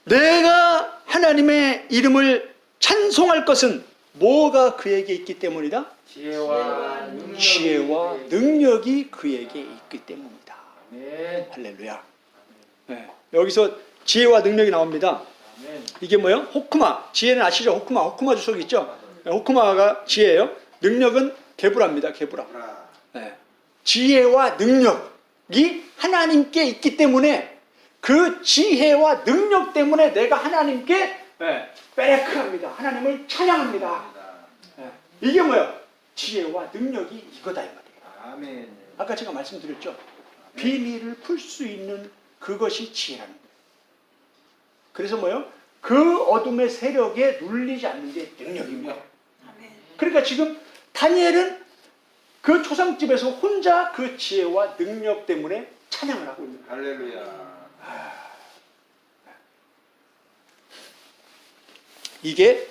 S1: 내가 하나님의 이름을 찬송할 것은 뭐가 그에게 있기 때문이다?
S2: 지혜와
S1: 능력이 그에게 있기 때문이다.
S2: 아멘.
S1: 할렐루야. 여기서 지혜와 능력이 나옵니다.
S2: 아멘.
S1: 이게 뭐예요? 호크마. 지혜는 아시죠? 호크마 주석이 있죠? 호크마가 지혜예요. 능력은 게브라입니다. 게브라. 지혜와 능력. 하나님께 있기 때문에 그 지혜와 능력 때문에 내가 하나님께 베레크합니다. 하나님을 찬양합니다. 이게 뭐야? 지혜와 능력이 이거다 이 말이에요.
S2: 아멘.
S1: 아까 제가 말씀드렸죠. 비밀을 풀 수 있는 그것이 지혜라는 거예요. 그래서 뭐요? 그 어둠의 세력에 눌리지 않는 게 능력입니다.
S3: 아멘.
S1: 그러니까 지금 다니엘은 그 초상집에서 혼자 그 지혜와 능력 때문에 찬양을 하고 있는 거예요.
S2: 할렐루야.
S1: 이게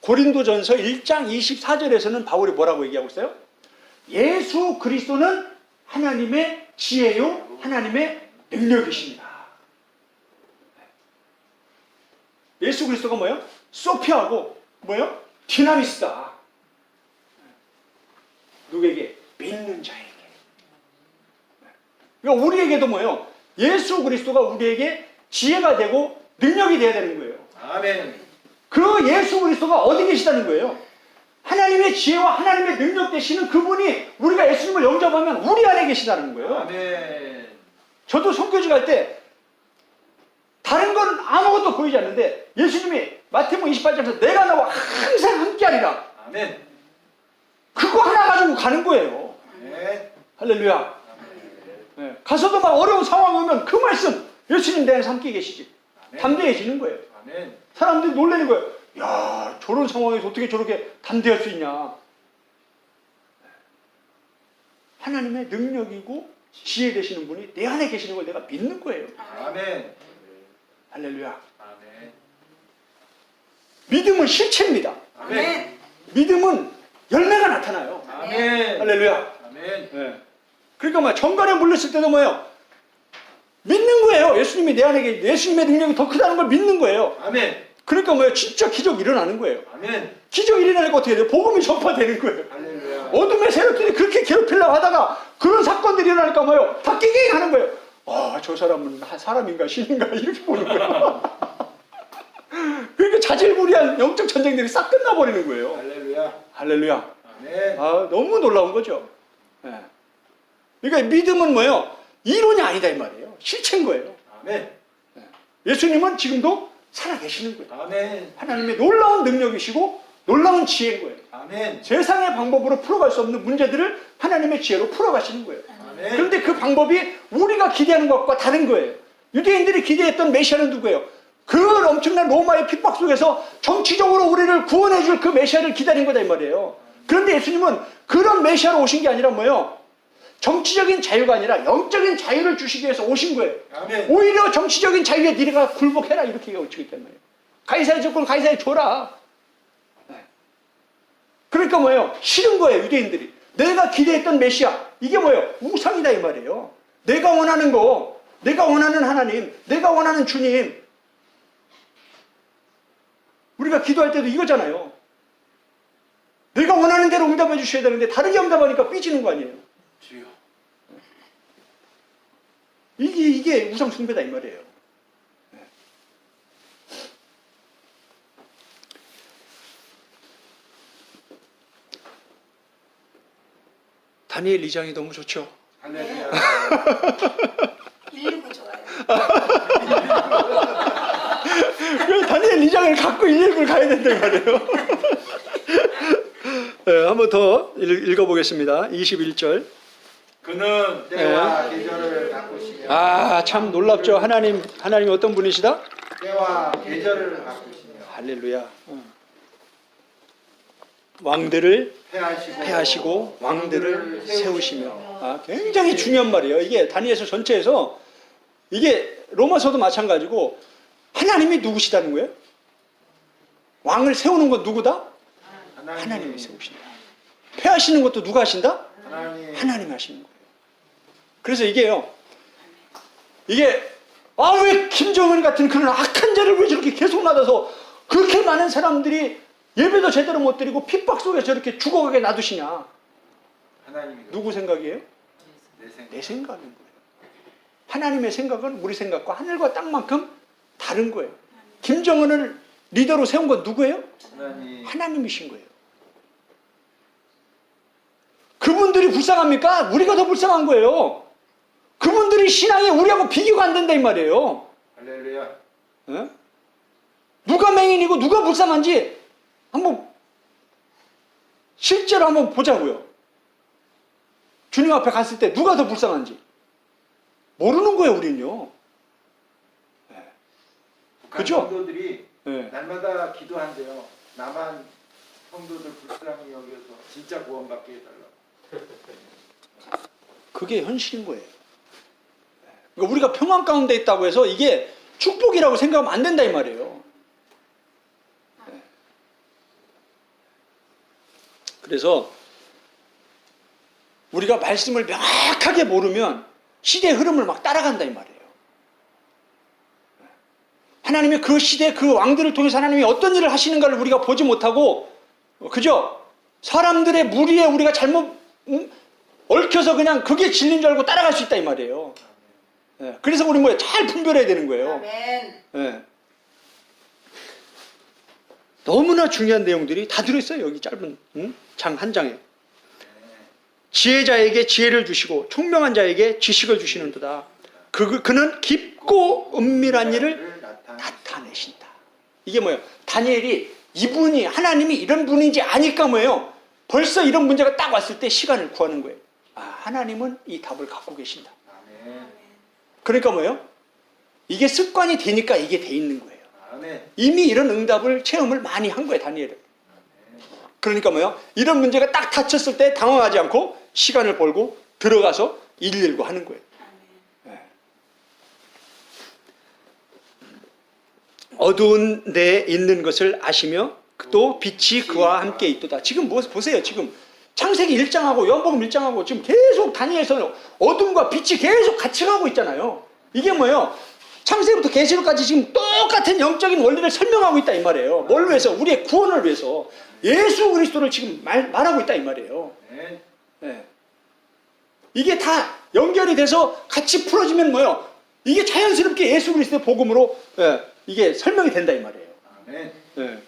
S1: 고린도전서 1장 24절에서는 바울이 뭐라고 얘기하고 있어요? 예수 그리스도는 하나님의 지혜요 하나님의 능력이십니다. 예수 그리스도가 뭐예요? 소피아고 뭐예요? 디나미스다. 누구에게? 믿는 자에게. 그러니까 우리에게도 뭐예요? 예수 그리스도가 우리에게 지혜가 되고 능력이 되어야 되는 거예요.
S2: 아멘.
S1: 그 예수 그리스도가 어디 계시다는 거예요? 하나님의 지혜와 하나님의 능력 되시는 그분이 우리가 예수님을 영접하면 우리 안에 계시다는 거예요.
S2: 아멘.
S1: 저도 선교지 갈 때 다른 건 아무것도 보이지 않는데 예수님이 마태복음 28장에서 내가 나와 항상 함께하리라.
S2: 아멘.
S1: 그거 하나 가지고 가는 거예요.
S2: 아멘.
S1: 할렐루야. 네. 가서도 막 어려운 상황이 오면 그 말씀 예수님 내 안에서 함께 계시지.
S2: 아멘.
S1: 담대해지는 거예요.
S2: 아멘.
S1: 사람들이 놀라는 거예요. 야, 저런 상황에서 어떻게 저렇게 담대할 수 있냐. 하나님의 능력이고 지혜 되시는 분이 내 안에 계시는 걸 내가 믿는 거예요.
S2: 아멘.
S1: 할렐루야.
S2: 아멘.
S1: 믿음은 실체입니다.
S3: 아멘.
S1: 믿음은 열매가 나타나요.
S2: 아멘.
S1: 할렐루야.
S2: 아멘.
S1: 네. 그러니까 뭐 정갈에 물렸을 때도 뭐예요? 믿는 거예요. 예수님이 내 안에 계시, 예수님의 능력이 더 크다는 걸 믿는 거예요.
S2: 아멘.
S1: 그러니까 뭐예요? 진짜 기적이 일어나는 거예요.
S2: 아멘.
S1: 기적이 일어나니까 어떻게 돼요? 복음이 전파되는 거예요.
S2: 할렐루야.
S1: 어둠의 세력들이 그렇게 괴롭히려고 하다가 그런 사건들이 일어나니까 뭐예요? 다 낑낑 하는 거예요. 아, 저 사람은 사람인가 신인가 이렇게 보는 거예요. 그러니까 자질구리한 영적 전쟁들이 싹 끝나버리는 거예요.
S2: 할렐루야.
S1: 할렐루야.
S2: 아멘.
S1: 아, 너무 놀라운 거죠. 예. 그러니까 믿음은 뭐예요? 이론이 아니다 이 말이에요. 실체인 거예요.
S2: 아멘.
S1: 예수님은 지금도 살아계시는 거예요.
S2: 아멘.
S1: 하나님의 놀라운 능력이시고 놀라운 지혜인 거예요.
S2: 아멘.
S1: 세상의 방법으로 풀어갈 수 없는 문제들을 하나님의 지혜로 풀어가시는 거예요.
S2: 아멘.
S1: 그런데 그 방법이 우리가 기대하는 것과 다른 거예요. 유대인들이 기대했던 메시아는 누구예요? 그 엄청난 로마의 핍박 속에서 정치적으로 우리를 구원해 줄 그 메시아를 기다린 거다 이 말이에요. 그런데 예수님은 그런 메시아로 오신 게 아니라 뭐예요? 정치적인 자유가 아니라 영적인 자유를 주시기 위해서 오신 거예요.
S2: 아멘.
S1: 오히려 정치적인 자유에 네가 굴복해라 이렇게 가르치고 있단 말이에요. 가이사의 조건 가이사에 줘라. 네. 그러니까 뭐예요? 싫은 거예요 유대인들이. 내가 기대했던 메시아 이게 뭐예요? 우상이다 이 말이에요. 내가 원하는 거, 내가 원하는 하나님, 내가 원하는 주님. 우리가 기도할 때도 이거잖아요. 내가 원하는 대로 응답해 주셔야 되는데 다르게 응답하니까 삐지는 거 아니에요.
S2: 주여.
S1: 이게 우상 숭배다 이 말이에요. 다니엘 2장이 너무 좋죠.
S2: 할렐루야.
S3: 119 좋아요.
S1: 그래서 다니엘 2장을 갖고 119를 가야 된단 말이에요. 네, 한번 더 읽어보겠습니다. 21절.
S2: 그는 때와 계절을 바꾸시며
S1: 아, 참 놀랍죠. 하나님이 어떤 분이시다?
S2: 때와 계절을 바꾸시며
S1: 할렐루야. 왕들을
S2: 패하시고
S1: 패하시고 왕들을 세우시며. 아, 굉장히 중요한 말이에요. 이게 다니엘서 전체에서 이게 로마서도 마찬가지고 하나님이 누구시다는 거예요? 왕을 세우는 건 누구다? 하나님이 세우신다. 패하시는 것도 누가 하신다? 하나님이 하시는 거예요. 그래서 이게요. 이게 왜 김정은 같은 그런 악한 죄를 왜 저렇게 계속 놔둬서 그렇게 많은 사람들이 예배도 제대로 못 드리고 핍박 속에 저렇게 죽어가게 놔두시냐.
S2: 하나님이
S1: 누구 생각이에요?
S2: 내
S1: 내 생각인 거예요. 하나님의 생각은 우리 생각과 하늘과 땅만큼 다른 거예요. 김정은을 리더로 세운 건 누구예요? 하나님이신 거예요. 그분들이 불쌍합니까? 우리가 더 불쌍한 거예요. 그분들이 신앙이 우리하고 비교가 안 된다 이 말이에요.
S2: 할렐루야.
S1: 예? 누가 맹인이고 누가 불쌍한지 한번 실제로 한번 보자고요. 주님 앞에 갔을 때 누가 더 불쌍한지 모르는 거예요, 우리는요.
S2: 북한
S1: 그죠?
S2: 성도들이
S1: 예.
S2: 날마다 기도한대요. 나만 성도들 불쌍히 여겨서 진짜 구원받게 해달라.
S1: 그게 현실인 거예요. 그러니까 우리가 평안 가운데 있다고 해서 이게 축복이라고 생각하면 안 된다 이 말이에요. 그래서 우리가 말씀을 명확하게 모르면 시대의 흐름을 막 따라간다 이 말이에요. 하나님이 그 시대 그 왕들을 통해서 하나님이 어떤 일을 하시는가를 우리가 보지 못하고 그죠? 사람들의 무리에 우리가 잘못 얽혀서 그냥 그게 진리인 줄 알고 따라갈 수 있다 이 말이에요. 예, 그래서 우리 뭐예요? 잘 분별해야 되는 거예요.
S3: 아멘.
S1: 예. 너무나 중요한 내용들이 다 들어있어요. 여기 짧은 장 한 장에. 지혜자에게 지혜를 주시고 총명한 자에게 지식을 주시는도다. 그는 깊고 은밀한 일을 나타내신다. 이게 뭐예요? 다니엘이 이분이 하나님이 이런 분인지 아니까 뭐예요? 벌써 이런 문제가 딱 왔을 때 시간을 구하는 거예요. 아, 하나님은 이 답을 갖고 계신다.
S2: 아멘.
S1: 그러니까 뭐예요? 이게 습관이 되니까 이게 돼 있는 거예요.
S2: 아멘.
S1: 이미 이런 응답을 체험을 많이 한 거예요, 다니엘은. 그러니까 뭐예요? 이런 문제가 딱 닥쳤을 때 당황하지 않고 시간을 벌고 들어가서 119 하는 거예요. 어두운 데에 있는 것을 아시며 또 빛이 그와 함께 있도다. 지금 뭐 보세요. 지금 창세기 1장하고 요한복음 1장하고 지금 계속 다니엘서는 어둠과 빛이 계속 같이 가고 있잖아요. 이게 뭐예요? 창세기부터 계시록까지 지금 똑같은 영적인 원리를 설명하고 있다 이 말이에요. 뭘 위해서? 우리의 구원을 위해서 예수 그리스도를 지금 말하고 있다 이 말이에요.
S2: 아멘.
S1: 예. 이게 다 연결이 돼서 같이 풀어지면 뭐예요? 이게 자연스럽게 예수 그리스도의 복음으로 이게 설명이 된다 이 말이에요.
S2: 아멘.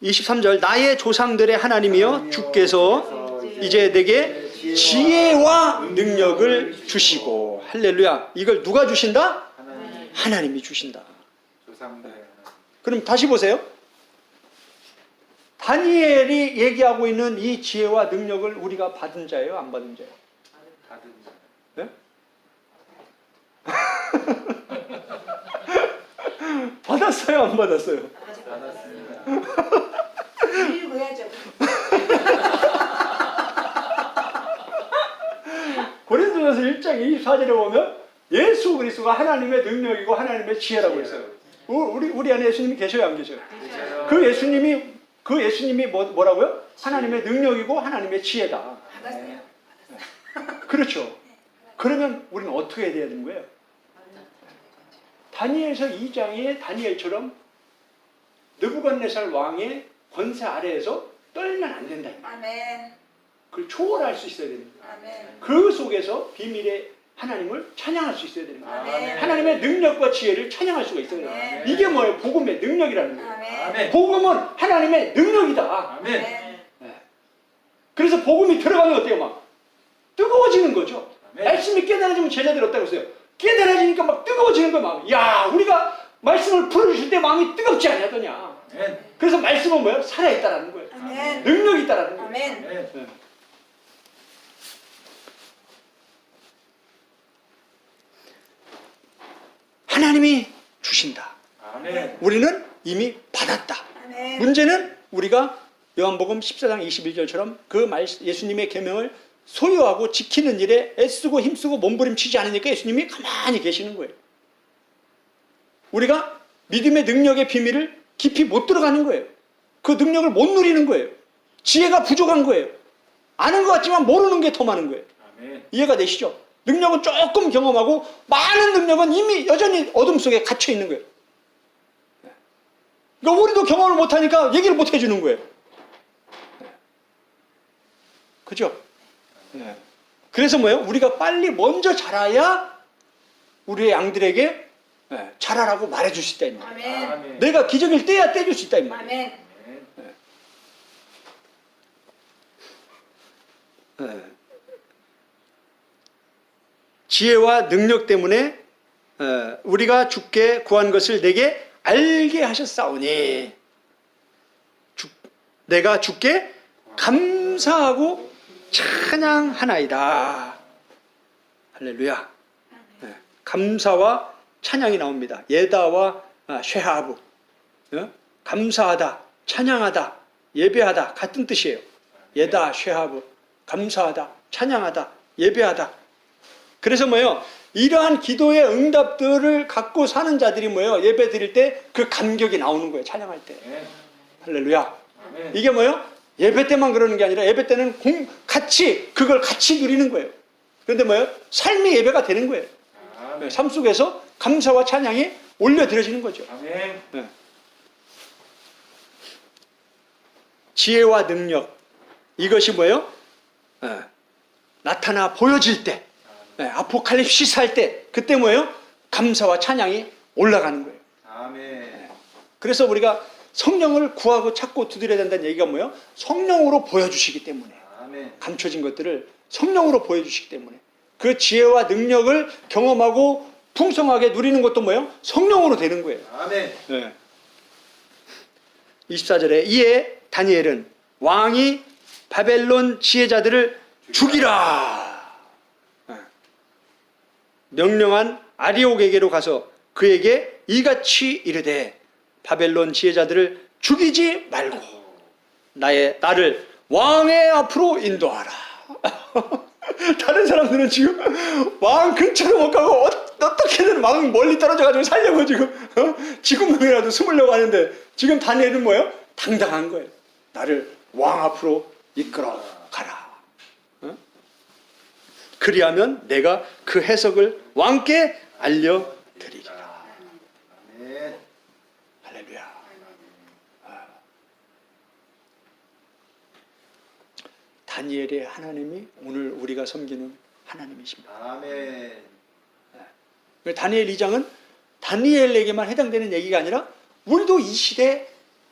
S1: 23절 나의 조상들의 하나님이여 주께서 이제 내게 지혜와 능력을 주시고 할렐루야. 이걸 누가 주신다? 하나님이 주신다.
S2: 조상들.
S1: 그럼 다시 보세요. 다니엘이 얘기하고 있는 이 지혜와 능력을 우리가 받은 자예요? 안 받은 자예요?
S2: 받은 자.
S1: 네? 받았어요? 안 받았어요?
S2: 받았습니다.
S3: 읽어야죠.
S1: 고린도전서 1장 24절에 보면 예수 그리스도가 하나님의 능력이고 하나님의 지혜라고 했어요. 우리 안에 예수님이 계셔요, 안 계셔요? 그 예수님이 뭐라고요? 하나님의 능력이고 하나님의 지혜다.
S3: 받았어요.
S1: 그렇죠. 그러면 우리는 어떻게 해야 되는 거예요? 다니엘서 2장의 다니엘처럼 느부갓네살 왕의 권세 아래에서 떨면 안 된다.
S3: 아멘.
S1: 그걸 초월할 수 있어야 되는 거예요.
S3: 아멘.
S1: 그 속에서 비밀의 하나님을 찬양할 수 있어야 되는 거예요.
S3: 아멘.
S1: 하나님의 능력과 지혜를 찬양할 수가 있어야 돼요.
S3: 아멘.
S1: 이게 뭐예요? 복음의 능력이라는 거예요.
S3: 아멘.
S2: 아멘.
S1: 복음은 하나님의 능력이다.
S2: 아멘.
S3: 아멘.
S1: 그래서 복음이 들어가면 어때요? 막 뜨거워지는 거죠.
S2: 아멘.
S1: 말씀이 깨달아지면 제자들이 어떻다고 했어요? 깨달아지니까 막 뜨거워지는 거예요. 마음이. 야, 우리가 말씀을 풀어주실 때 마음이 뜨겁지 않냐더냐.
S2: 아멘.
S1: 그래서 말씀은 뭐예요? 살아있다라는 거예요.
S3: 아멘.
S1: 능력이 있다라는 거예요.
S3: 아멘.
S2: 아멘.
S1: 네. 하나님이 주신다.
S2: 아멘.
S1: 우리는 이미 받았다.
S3: 아멘.
S1: 문제는 우리가 요한복음 14장 21절처럼 그 예수님의 계명을 소유하고 지키는 일에 애쓰고 힘쓰고 몸부림치지 않으니까 예수님이 가만히 계시는 거예요. 우리가 믿음의 능력의 비밀을 깊이 못 들어가는 거예요. 그 능력을 못 누리는 거예요. 지혜가 부족한 거예요. 아는 것 같지만 모르는 게 더 많은 거예요.
S2: 아멘.
S1: 이해가 되시죠? 능력은 조금 경험하고 많은 능력은 이미 여전히 어둠 속에 갇혀 있는 거예요. 그러니까 우리도 경험을 못하니까 얘기를 못 해주는 거예요. 그죠? 그래서 뭐예요? 우리가 빨리 먼저 자라야 우리의 양들에게 자라라고 말해줄 수 있다. 이 말이에요.
S3: 아멘.
S2: 아멘.
S1: 내가 기적일 때야 떼줄 수 있다. 이 말이에요.
S3: 아멘.
S2: 아멘.
S1: 지혜와 능력 때문에 우리가 주께 구한 것을 내게 알게 하셨사오니 내가 주께 감사하고 찬양하나이다. 할렐루야. 감사와 찬양이 나옵니다. 예다와 쉐하브. 감사하다, 찬양하다, 예배하다 같은 뜻이에요. 예다, 쉐하브. 감사하다, 찬양하다, 예배하다. 그래서 뭐예요? 이러한 기도의 응답들을 갖고 사는 자들이 뭐예요? 예배 드릴 때 그 감격이 나오는 거예요. 찬양할 때. 할렐루야. 이게 뭐예요? 예배 때만 그러는 게 아니라 예배 때는 그걸 같이 누리는 거예요. 그런데 뭐예요? 삶의 예배가 되는 거예요. 삶 속에서 감사와 찬양이 올려드려지는 거죠.
S2: 아멘.
S1: 네. 지혜와 능력, 이것이 뭐예요? 나타나 보여질 때, 아포칼립시스 할 때, 그때 뭐예요? 감사와 찬양이 올라가는 거예요.
S2: 아멘.
S1: 그래서 우리가 성령을 구하고 찾고 두드려야 된다는 얘기가 뭐예요? 성령으로 보여주시기 때문에.
S2: 아멘.
S1: 감춰진 것들을 성령으로 보여주시기 때문에. 그 지혜와 능력을 경험하고 풍성하게 누리는 것도 뭐예요? 성령으로 되는 거예요.
S2: 아멘.
S1: 네. 24절에 이에 다니엘은 왕이 바벨론 지혜자들을 죽이라 명령한 아리옥에게로 가서 그에게 이같이 이르되 바벨론 지혜자들을 죽이지 말고 나를 왕의 앞으로 인도하라. 다른 사람들은 지금 왕 근처도 못 가고 어떻게든 막 멀리 떨어져가지고 살려고 지금이라도 숨으려고 하는데 지금 다니엘은 뭐예요? 당당한 거예요. 나를 왕 앞으로 이끌어 가라. 그리하면 내가 그 해석을 왕께 알려드리리라.
S2: 아멘.
S1: 할렐루야. 다니엘의 하나님이 오늘 우리가 섬기는 하나님이십니다.
S2: 아멘.
S1: 다니엘 2장은 다니엘에게만 해당되는 얘기가 아니라 우리도 이 시대에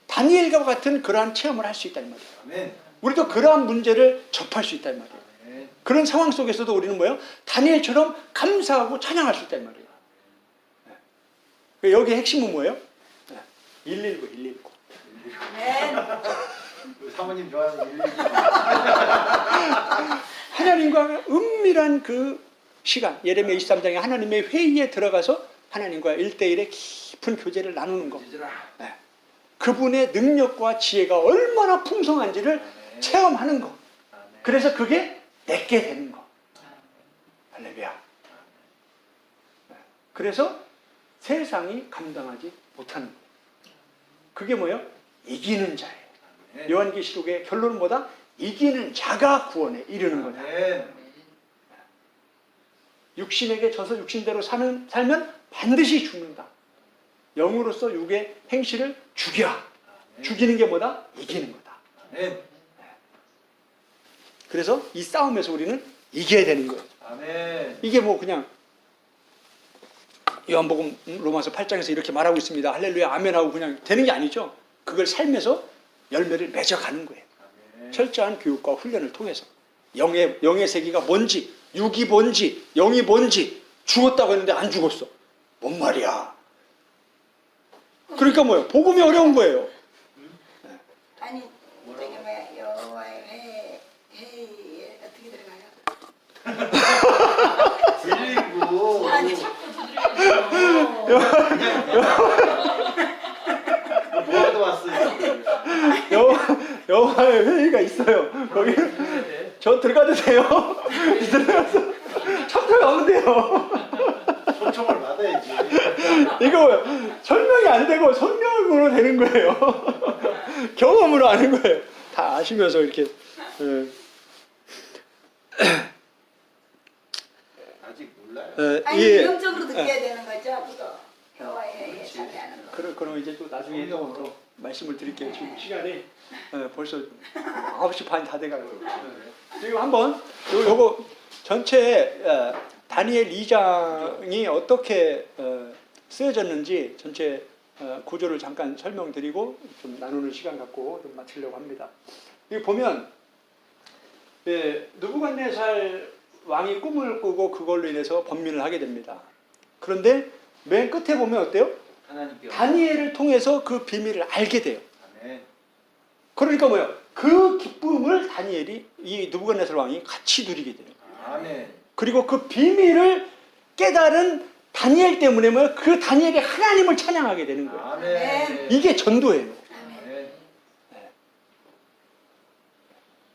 S1: 다니엘과 같은 그러한 체험을 할 수 있다는 말이에요.
S2: 아멘.
S1: 우리도 그러한 문제를 접할 수 있다는 말이에요.
S2: 아멘.
S1: 그런 상황 속에서도 우리는 뭐예요? 다니엘처럼 감사하고 찬양할 수 있다는 말이에요. 여기의 핵심은 뭐예요? 119, 119.
S3: 아멘.
S2: 사모님 좋아하는 일일이.
S1: 하나님과 은밀한 그 시간, 예레미야 23장에 하나님의 회의에 들어가서 하나님과 1대1의 깊은 교제를 나누는 것. 네. 그분의 능력과 지혜가 얼마나 풍성한지를 체험하는 것. 그래서 그게 내게 되는 것. 할렐루야. 네. 그래서 세상이 감당하지 못하는 것. 그게 뭐예요? 이기는 자예요. 요한계시록의 결론은 뭐다? 이기는 자가 구원에 이르는 거다. 육신에게 져서 육신대로 살면 반드시 죽는다. 영으로서 육의 행실을 죽여라. 죽이는 게 뭐다? 이기는 거다. 그래서 이 싸움에서 우리는 이겨야 되는 거예요. 이게 뭐 그냥 요한복음 로마서 8장에서 이렇게 말하고 있습니다. 할렐루야 아멘하고 그냥 되는 게 아니죠. 그걸 삶에서 열매를 맺어가는 거예요. 철저한 교육과 훈련을 통해서 영의 세계가 뭔지, 육이 뭔지, 영이 뭔지, 죽었다고 했는데 안 죽었어. 뭔 말이야. 그러니까 뭐예요? 복음이 어려운 거예요.
S3: 아니 저기 뭐야 여호와의 회의에 어떻게 들어가요?
S2: 119.
S3: 아니
S2: 뭐하러 왔어요?
S1: 여호와의 회의가 있어요. 거기 저 들어가도 돼요? 들어가서 참석하면 돼요.
S2: 초청을 받아야지.
S1: 이거 설명이 안 되고 설명으로 되는 거예요. 경험으로 아는 거예요. 다 아시면서 이렇게.
S2: 아직 몰라요.
S3: 아니
S1: 예.
S3: 영적으로 느껴야 되는 거죠 그거 여호와의 회의에 참여하는 거.
S1: 그럼 이제 또 나중에 또 말씀을 드릴게요. 지금 시간이 벌써 9시 반이 다 돼가지고. 지금 한번 요거 전체 다니엘 2장이 어떻게 쓰여졌는지 전체 구조를 잠깐 설명드리고 좀 나누는 시간 갖고 좀 마치려고 합니다. 여기 보면 느부갓네살 왕이 꿈을 꾸고 그걸로 인해서 번민을 하게 됩니다. 그런데 맨 끝에 보면 어때요?
S2: 하나님께
S1: 다니엘을 통해서 그 비밀을 알게 돼요.
S2: 아멘.
S1: 그러니까 뭐예요? 그 기쁨을 다니엘이 이 느부갓네살 왕이 같이 누리게 돼요.
S2: 아멘.
S1: 그리고 그 비밀을 깨달은 다니엘 때문에 뭐예요? 그 다니엘이 하나님을 찬양하게 되는 거예요.
S2: 아멘.
S1: 이게 전도예요.
S2: 아멘.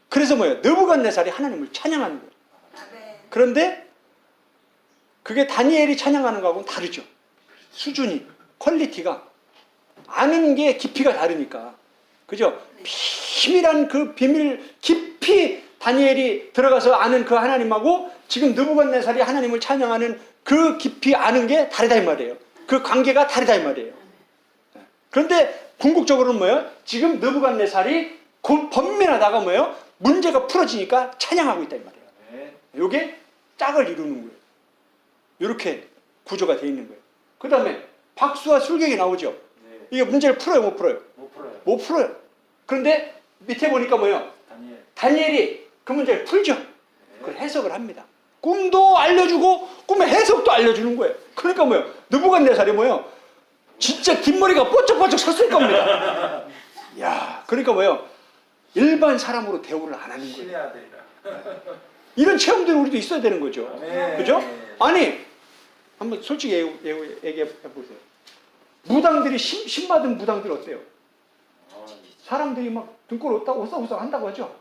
S1: 그래서 뭐예요? 느부갓네살이 하나님을 찬양하는 거예요.
S3: 아멘.
S1: 그런데 그게 다니엘이 찬양하는 거하고는 다르죠. 수준이, 퀄리티가. 아는 게 깊이가 다르니까. 그죠? 비밀한 그 비밀 깊이 다니엘이 들어가서 아는 그 하나님하고 지금 느부갓네살이 하나님을 찬양하는 그 깊이 아는 게 다르다 이 말이에요. 그 관계가 다르다 이 말이에요. 그런데 궁극적으로는 뭐예요? 지금 느부갓네살이 번민하다가 뭐예요? 문제가 풀어지니까 찬양하고 있다 이 말이에요. 이게 짝을 이루는 거예요. 이렇게 구조가 되어 있는 거예요. 그 다음에 박수와 술객이 나오죠.
S2: 네.
S1: 이게 문제를 풀어요, 못 풀어요?
S2: 못 풀어요.
S1: 못 풀어요. 그런데 밑에 보니까 뭐예요?
S2: 다니엘.
S1: 다니엘이 그 문제를 풀죠. 그걸 해석을 합니다. 꿈도 알려주고 꿈의 해석도 알려주는 거예요. 그러니까 뭐예요? 느부갓네살이 뭐예요? 진짜 뒷머리가 뽀쩍뽀쩍 섰을 겁니다. 야, 그러니까 뭐예요? 일반 사람으로 대우를 안 하는 거예요.
S2: 신의 아들이라.
S1: 이런 체험들이 우리도 있어야 되는 거죠.
S2: 네.
S1: 그죠? 아니, 한번 솔직히 얘기해 보세요. 무당들이 신받은 무당들 어때요? 사람들이 막 등골 오싹오싹 한다고 하죠.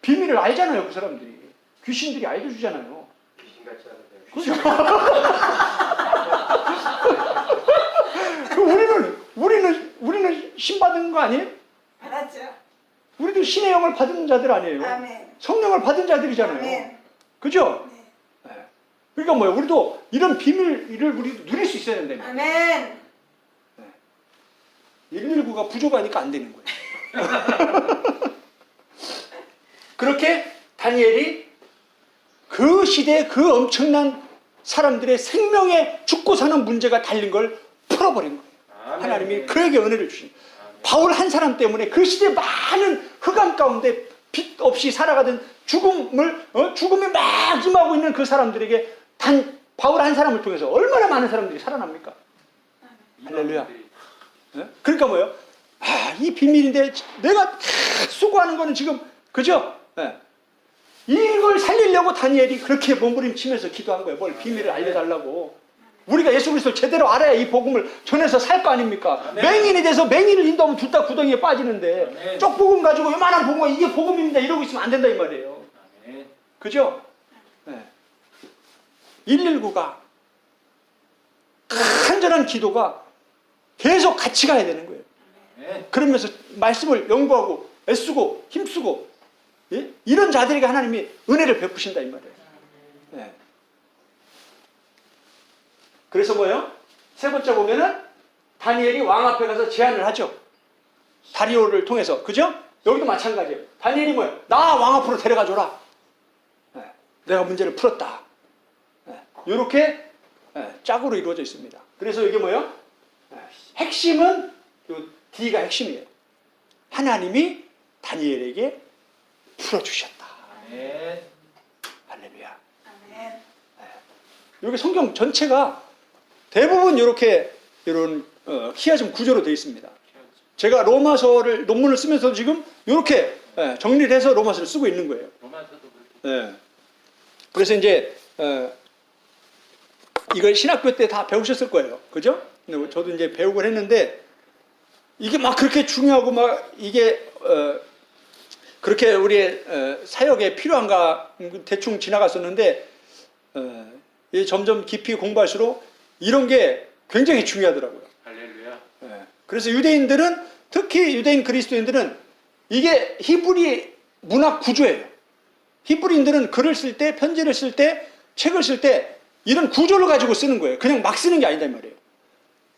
S1: 비밀을 알잖아요, 그 사람들이. 귀신들이 알려주잖아요.
S2: 귀신같이 하는데.
S1: 그죠? 우리는 신받은 거 아니에요?
S3: 받았죠.
S1: 우리도 신의 영을 받은 자들 아니에요?
S3: 아멘.
S1: 성령을 받은 자들이잖아요.
S3: 아멘.
S1: 그죠?
S3: 네.
S1: 네. 그러니까 뭐예요? 우리도 이런 비밀을 우리 누릴 수 있어야 된다는 거예요.
S3: 아멘.
S1: 119가 부족하니까 안 되는 거예요. 그렇게 다니엘이 그 시대에 그 엄청난 사람들의 생명에 죽고 사는 문제가 달린 걸 풀어버린 거예요.
S2: 아멘.
S1: 하나님이 그에게 은혜를 주신 거예요. 바울 한 사람 때문에 그 시대 많은 흑암 가운데 빛 없이 살아가던 죽음이 막 임하고 있는 그 사람들에게 단 바울 한 사람을 통해서 얼마나 많은 사람들이 살아납니까? 할렐루야. 네? 그러니까 뭐예요? 아, 이 비밀인데 내가 수고하는 거는 지금 그죠? 네. 이걸 살리려고 다니엘이 그렇게 몸부림치면서 기도한 거예요. 뭘 비밀을 알려달라고. 우리가 예수 그리스도를 제대로 알아야 이 복음을 전해서 살 거 아닙니까?
S2: 아멘.
S1: 맹인이 돼서 맹인을 인도하면 둘 다 구덩이에 빠지는데
S2: 아멘.
S1: 쪽복음 가지고 요만한 복음 이게 복음입니다 이러고 있으면 안 된다 이 말이에요.
S2: 아멘.
S1: 그죠? 네. 119가 간절한 기도가 계속 같이 가야 되는 거예요.
S2: 아멘.
S1: 그러면서 말씀을 연구하고 애쓰고 힘쓰고 예? 이런 자들에게 하나님이 은혜를 베푸신다 이 말이에요. 예. 그래서 뭐예요? 세 번째 보면은 다니엘이 왕 앞에 가서 제안을 하죠. 다리오를 통해서. 그죠? 여기도 마찬가지예요. 다니엘이 뭐예요? 나 왕 앞으로 데려가 줘라. 예. 내가 문제를 풀었다. 이렇게 짝으로 이루어져 있습니다. 그래서 이게 뭐예요? 핵심은 요 D가 핵심이에요. 하나님이 다니엘에게 풀어주셨다.
S2: 아멘.
S1: 할렐루야.
S3: 아멘.
S1: 여기 성경 전체가 대부분 이렇게 이런 키아즘 구조로 되어 있습니다. 제가 로마서를 논문을 쓰면서 지금 이렇게 정리를 해서 로마서를 쓰고 있는 거예요.
S2: 로마서도 그렇게.
S1: 예. 그래서 이제 이걸 신학교 때 다 배우셨을 거예요. 그죠? 근데 저도 이제 배우곤 했는데 이게 막 그렇게 중요하고 막 이게 그렇게 우리의 사역에 필요한가 대충 지나갔었는데 이게 점점 깊이 공부할수록 이런 게 굉장히 중요하더라고요.
S2: 할렐루야.
S1: 예. 그래서 유대인들은 특히 유대인 그리스도인들은 이게 히브리 문학 구조예요. 히브리인들은 글을 쓸 때, 편지를 쓸 때, 책을 쓸 때 이런 구조를 가지고 쓰는 거예요. 그냥 막 쓰는 게 아니다 이 말이에요.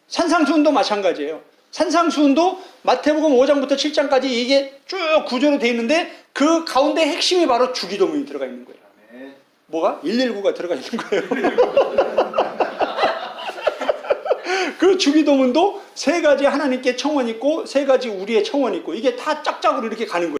S1: 산상수훈도 마찬가지예요. 산상수훈도 마태복음 5장부터 7장까지 이게 쭉 구조로 되어 있는데 그 가운데 핵심이 바로 주기도문이 들어가 있는 거예요.
S2: 아멘.
S1: 뭐가? 119가 들어가 있는 거예요. 그 주기도문도 세 가지 하나님께 청원이 있고 세 가지 우리의 청원이 있고 이게 다 짝짝으로 이렇게 가는 거예요.